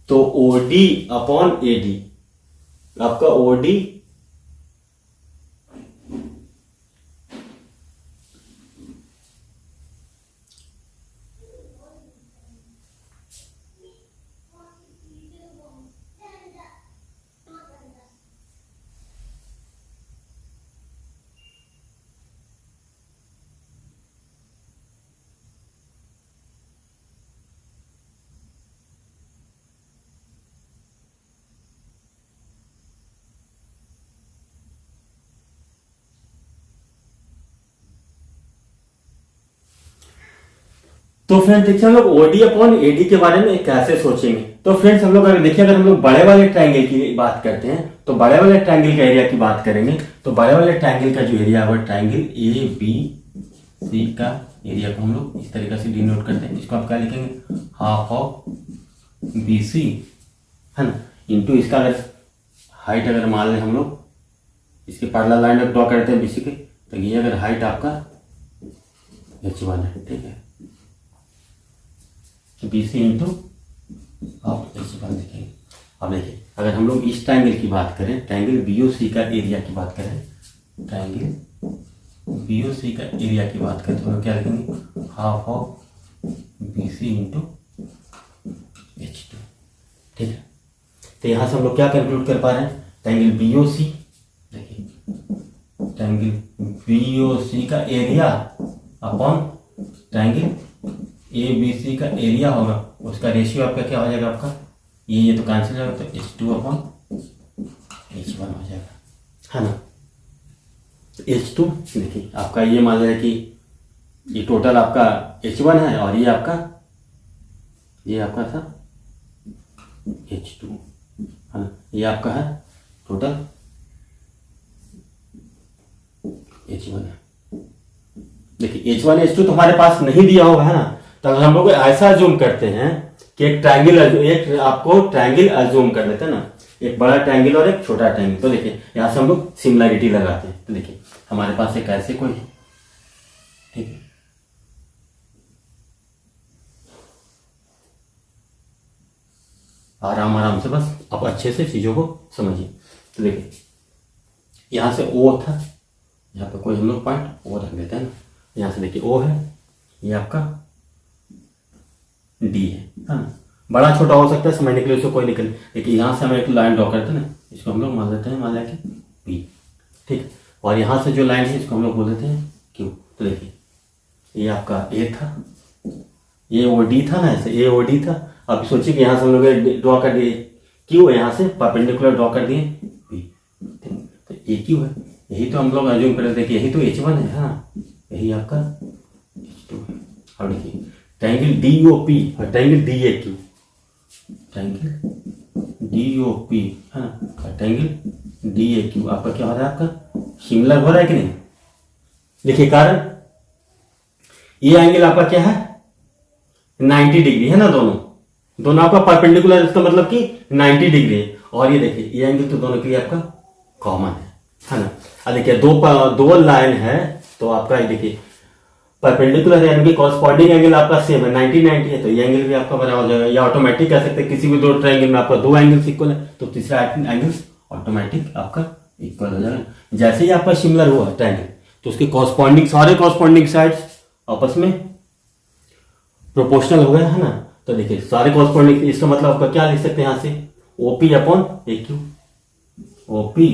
तो ओडी अपॉन एडी आपका ओडी तो फ्रेंड्स देखिए हम लोग ओडी अपॉन एडी के बारे में कैसे सोचेंगे। तो फ्रेंड्स हम लोग अगर देखिए, अगर हम लोग बड़े वाले ट्रायंगल की बात करते हैं, तो बड़े वाले ट्रायंगल का एरिया की बात करेंगे। तो बड़े वाले ट्रायंगल का जो एरिया है ट्रायंगल ए बी सी का एरिया को हम लोग इस तरीके से डिनोट करते हैं। इसको आप क्या लिखेंगे हाफ ऑफ बी सी है ना, इंटू इसका अगर हाइट अगर मान लें हम लोग इसके पैरेलल लाइन ड्रॉ करते हैं बीसी के, तो ये अगर हाइट आपका h1 है, ठीक है, बी सी इंटू आप h1 लिखेंगे। अब देखिए अगर हम लोग इस ट्रायंगल की बात करें, ट्रायंगल बीओसी का एरिया की बात करें, ट्रायंगल बीओसी का एरिया की बात करें, तो हम क्या लिखेंगे half of B C into h2, ठीक है। तो यहाँ से हम लोग क्या कंक्लूड कर पा रहे हैं, ट्रायंगल बीओसी, देखिए ट्रायंगल बीओसी का area upon triangle A B C का एरिया होगा, उसका रेशियो आपका क्या हो जाएगा, आपका ये तो कैंसिल हो जाएगा, तो h2 अपॉन h1 हो जाएगा, है ना। तो h2 देखिए आपका ये मान लिया कि ये टोटल आपका h1 है और ये आपका था h2, है ना, ये आपका है टोटल h1 है। देखिए h1 h2 तो हमारे पास नहीं दिया होगा, है ना। तो अगर हम लोग ऐसा अज्यूम करते हैं कि एक आपको ट्रायंगल अज्यूम कर लेते हैं ना, एक बड़ा ट्रायंगल और एक छोटा ट्रायंगल, तो देखिए यहां से हम लोग सिमिलरिटी लगाते हैं। तो देखिए हमारे पास एक ऐसे कोई है, ठीक है, आराम से बस आप अच्छे से चीजों को समझिए। तो देखिए यहां से O था, यहाँ पे कोई हम लोग पॉइंट O रख देते हैं ना, यहाँ से देखिए O है, ये आपका D है ना, बड़ा छोटा हो सकता है, समझने के लिए उसको कोई निकल। देखिए यहाँ से हम एक लाइन ड्रॉ करते हैं ना, इसको हम लोग मान लेते हैं, मान लिया कि P, ठीक। और यहाँ से जो लाइन है इसको हम लोग बोल देते हैं Q। तो देखिए ये आपका A था, ये OD था ना, ऐसे ये OD था। अब सोचिए कि यहाँ से हम लोग ड्रॉ कर दिए Q, यहाँ से परपेंडिकुलर ड्रॉ कर दिए P, ठीक। तो ये Q है, यही तो हम लोग अज्यूम कर रहे थे कि यही तो h1 है ना, यही आपका h2 है। अब देखिए ट्रायंगल DOP और ट्रायंगल DAQ, ट्रायंगल DOP है ना और ट्रायंगल DAQ आपका क्या हो रहा है, आपका सिमिलर हो रहा है कि नहीं। देखिए कारण ये एंगल आपका क्या है 90 डिग्री है ना, दोनों आपका परपेंडिकुलर, इसका मतलब कि 90 डिग्री है। और ये देखिए ये एंगल तो दोनों के लिए आपका कॉमन है ना। अब देखिए दो लाइन है तो आपका ये देखिए परपेंडिकुलर है यानी कि कॉरस्पॉन्डिंग एंगल आपका सेम है 90 है, तो ये एंगल भी आपका बराबर हो जाएगा। या ऑटोमेटिक कह सकते हैं किसी भी दो ट्रायंगल में आपका दो एंगल्स इक्वल है तो तीसरा एंगल ऑटोमेटिक आपका इक्वल हो जाएगा। जैसे ही आपका सिमिलर हुआ ट्रायंगल तो उसके कॉरस्पॉन्डिंग सारे कॉरस्पॉन्डिंग साइड्स आपस में प्रोपोर्शनल हो गए है ना। तो देखिए सारे कॉरस्पॉन्डिंग, इसका मतलब आपका क्या लिख सकते हैं यहाँ से OP upon A Q, OP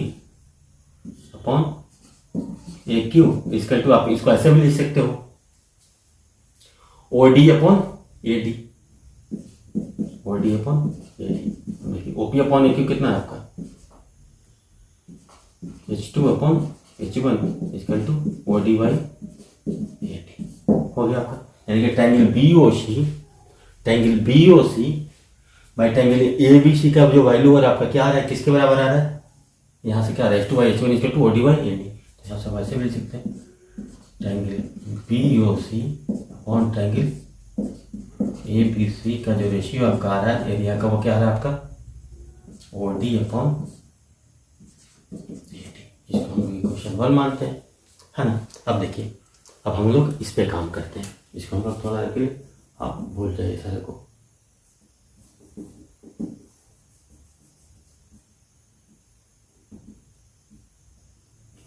upon A Q इसका टू आप इसको ऐसे भी लिख सकते हो OD upon A D, OD upon A D. OP upon A Q कितना है आपका H2 upon H1 equal to OD by A D हो गया आपका। यानी कि triangle BOC by triangle ABC का जो वैल्यू और आपका क्या आ रहा है किसके बराबर आ रहा है, यहाँ से क्या आ रहा है H2 by H1 equal to OD by A D. तो सब ऐसे भी लिख सकते हैं triangle BOC upon triangle ABC का जो रेशियो आपका आ रहा है एरिया का वो क्या आ रहा है आपका ओडी अपॉन ए डी। इसको हम लोग इक्वेशन 1 मानते हैं है ना। अब देखिए अब हम लोग इस पे काम करते हैं, इसको हम लोग थोड़ा के लिए आप भूल जाइए सारे को।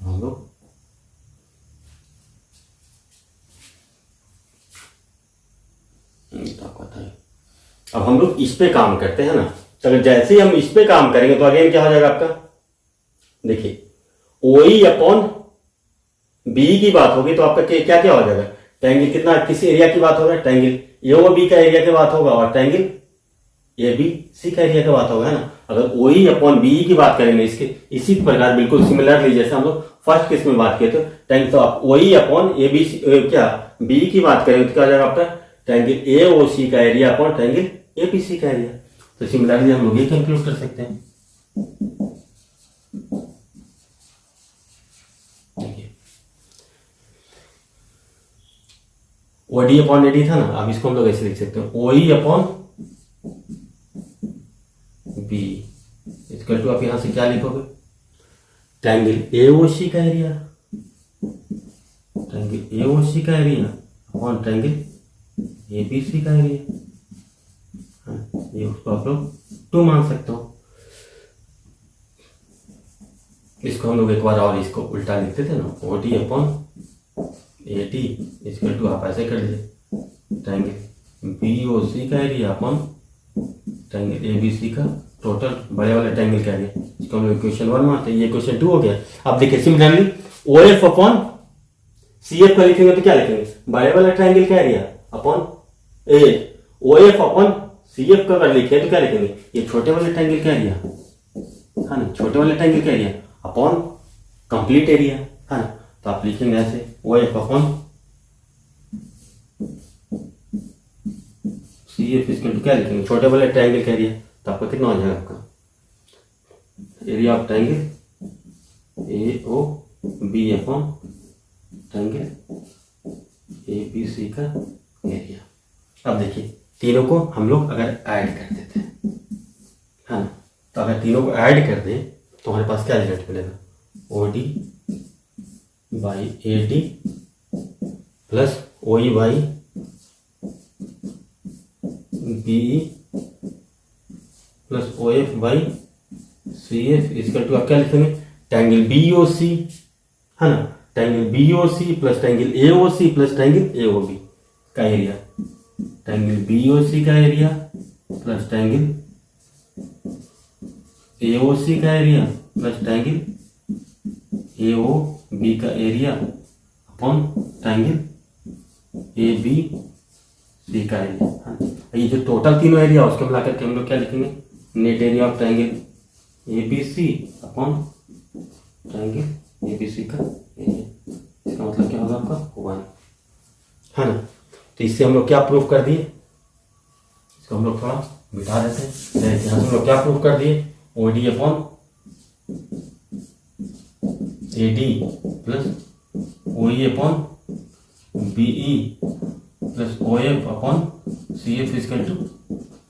हम लोग अब हम लोग इस पे काम करते हैं ना। चलो जैसे ही हम इस पे काम करेंगे तो अगेन क्या हो जाएगा आपका, देखिए OE अपॉन बी की बात होगी तो आपका क्या क्या हो जाएगा, ट्रायंगल कितना किस एरिया की बात होगा, ट्रायंगल AOB का एरिया की बात होगा और ट्रायंगल ABC का एरिया की बात होगा है ना। अगर OE अपॉन BE की बात करेंगे इसके इसी प्रकार बिल्कुल सिमिलरली जैसे हम लोग फर्स्ट केस में बात किए थे ट्रायंगल, तो आप OE अपॉन ABC क्या BE की बात करेंगे तो क्या हो जाएगा आपका ट्रायंगल AOC का एरिया अपॉन ट्रायंगल ABC का एरिया। तो सिमिलरली हम लोग ये कैलकुलेट कर सकते हैं। OD अपॉन AD था ना, अब इसको हम लोग ऐसे लिख सकते हैं OE upon B equal to आप यहां से क्या लिखोगे ट्रायंगल AOC का एरिया, ट्रायंगल AOC का एरिया अपॉन ट्रायंगल ABC का एरिया। ये उसको आप लोग 2 मान सकते हो। इसको हम लोग एक बार और इसको उल्टा लिखते थे ना OD upon AD equal to आप ऐसे कर लीजिए ट्रायंगल BOC का एरिया अपॉन ट्रायंगल ABC का टोटल बड़े वाले ट्रायंगल का एरिया। इसको हम लोग इक्वेशन 1 मानते हैं, ये इक्वेशन 2 हो गया। अब देखिए सिमिलरली OF अपॉन CF का लिखेंगे तो क्या लिखेंगे बड़े वाले ट्रायंगल का area upon OF upon CF का अगर लिखे तो क्या लिखेंगे ये छोटे वाले ट्रायंगल का एरिया है ना, छोटे वाले ट्रायंगल का एरिया अपॉन कंप्लीट एरिया है ना। तो आप लिखेंगे ऐसे OF अपॉन CF इसके क्या लिखेंगे छोटे वाले ट्रायंगल का एरिया। तो आपका कितना हो जाएगा आपका area of triangle AOB upon triangle ABC का एरिया। अब देखिए तीनों को हम लोग अगर ऐड कर देते हैं है ना, तो अगर तीनों को ऐड कर दें तो हमारे पास क्या रिजल्ट मिलेगा OD by AD plus OE by BE plus OF by CF इसका टू आप क्या लिखेंगे ट्रायंगल BOC है ना, triangle BOC plus triangle AOC plus triangle AOB का एरिया, ट्रायंगल BOC का एरिया प्लस ट्रायंगल AOC का एरिया प्लस ट्रायंगल AOB का एरिया अपॉन ट्रायंगल ABC का एरिया। हाँ, ये जो टोटल तीनों एरिया उसको मिलाकर के हम लोग क्या लिखेंगे net area of triangle ABC upon triangle ABC का एरिया। इसका मतलब क्या होगा आपका 1 है ना। तो इससे हम लोग क्या प्रूफ कर दिए, इसको हम लोग थोड़ा बिठा देते हैं। यहाँ से हम लोग क्या प्रूफ कर दिए OD upon AD plus OE upon BE plus OF upon CF equal to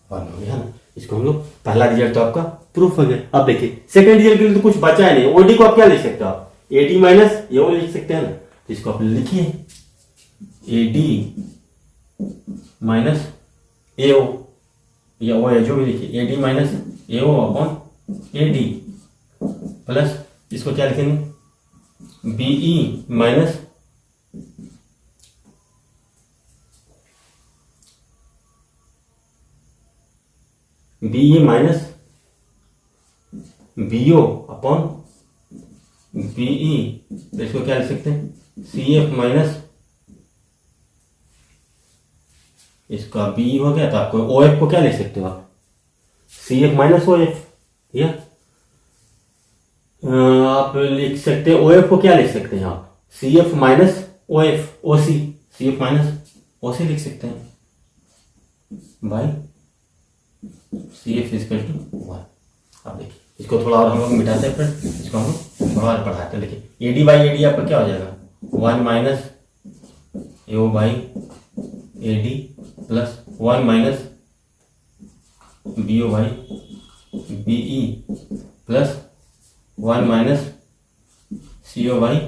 1 हो गया, है ना। इसको हम लोग पहला रिजल्ट तो आपका प्रूफ हो गया। अब देखिए सेकंड रिजल्ट के लिए तो कुछ बचा है नहीं। ओडी को आप क्या लिख सकते हो, आप एडी माइनस एओ लिख सकते हैं ना। तो इसको आप लिखिए एडी माइनस एओ या ओ है जो भी लिखिए, AD minus AO upon AD plus इसको क्या लिखेंगे BE minus BE minus BO upon BE. तो इसको क्या लिख सकते हैं सी एफ माइनस, इसका बी हो गया। तो आपको ओ एफ को क्या लिख सकते हो आप C F minus O F, या आप लिख सकते हैं ओ एफ को क्या लिख सकते हैं आप C F minus O F O C, C F minus O C लिख सकते हैं by C F equal to 1। अब देखिए इसको थोड़ा और हम लोग मिटाते हैं, फिर इसको हम लोग थोड़ा और बढ़ाते हैं। देखिए एडी बाई एडी आपका क्या हो जाएगा 1 minus AO by AD plus 1 minus BO by BE plus 1 minus CO by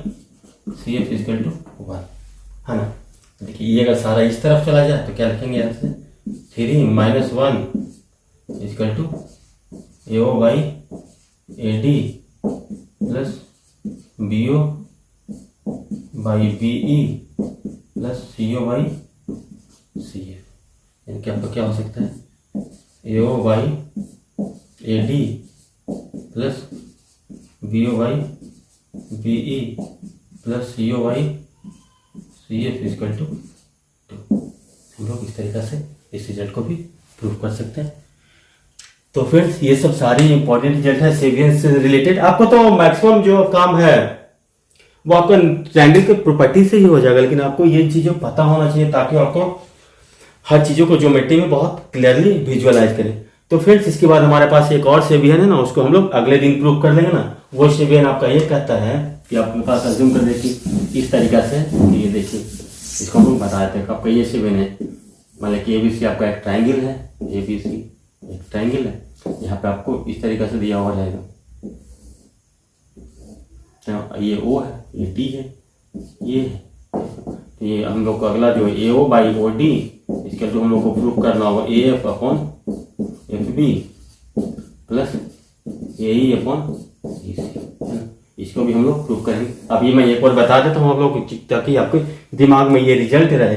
C F equal to 1, है ना। देखिए ये अगर सारा इस तरफ चला जाए तो क्या लिखेंगे यहाँ से 3 minus 1 equal to AO by AD plus BO by BE plus CO by C F. यानी कि आपका क्या हो सकता है AO by AD plus BO by BE plus CO by C F equal to 2। हम लोग इस तरीक़ा से इस रिजल्ट को भी प्रूव कर सकते हैं। तो फ्रेंड्स ये सब सारी इंपॉर्टेंट रिजल्ट है सेवियंस से रिलेटेड। आपको तो मैक्सिमम जो काम है वो आपका ट्रायंगल के प्रॉपर्टी से ही हो जाएगा, लेकिन आपको ये चीज़ें पता होना चाहिए ताकि आपको हर चीज़ों को ज्योमेट्री में बहुत क्लियरली विजुअलाइज करें। तो फ्रेंड्स इसके बाद हमारे पास एक और सेवियन है ना, उसको हम लोग अगले दिन प्रूव कर लेंगे ना। वो सेवियन आपका ये कहता है कि आपके पास अज्यूम कर देखिए इस तरीका से, ये देखिए इसको हम लोग बता देते हैं आपका ये सेवियन है, मतलब कि ABC आपका एक ट्रायंगल है, ABC एक ट्रायंगल है। यहाँ पे आपको इस तरीके से दिया हुआ जाएगा, तो ये O है, ये D है, ये है। तो ये हम लोग को अगला जो AO बाई OD इसके तो हम लोग को प्रूफ करना होगा AF upon FB plus AE upon EC। इसको भी हम लोग प्रूफ करेंगे। अब ये मैं एक बार बता देता हूँ आप लोग ताकि आपके दिमाग में ये रिजल्ट रहे,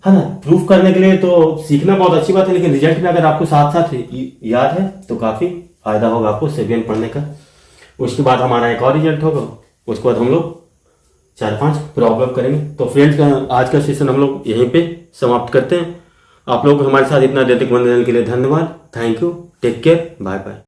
है ना। प्रूफ करने के लिए तो सीखना बहुत अच्छी बात है, लेकिन रिजल्ट में अगर आपको साथ साथ याद है तो काफ़ी फायदा होगा आपको सेवियन पढ़ने का। उसके बाद हमारा एक और रिजल्ट होगा, उसके बाद हम लोग 4-5 प्रॉब्लम करेंगे। तो फ्रेंड्स आज का सेशन हम लोग यहीं पे समाप्त करते हैं। आप लोग हमारे साथ इतना देर तक बने रहने के लिए धन्यवाद। Thank you, take care, bye bye.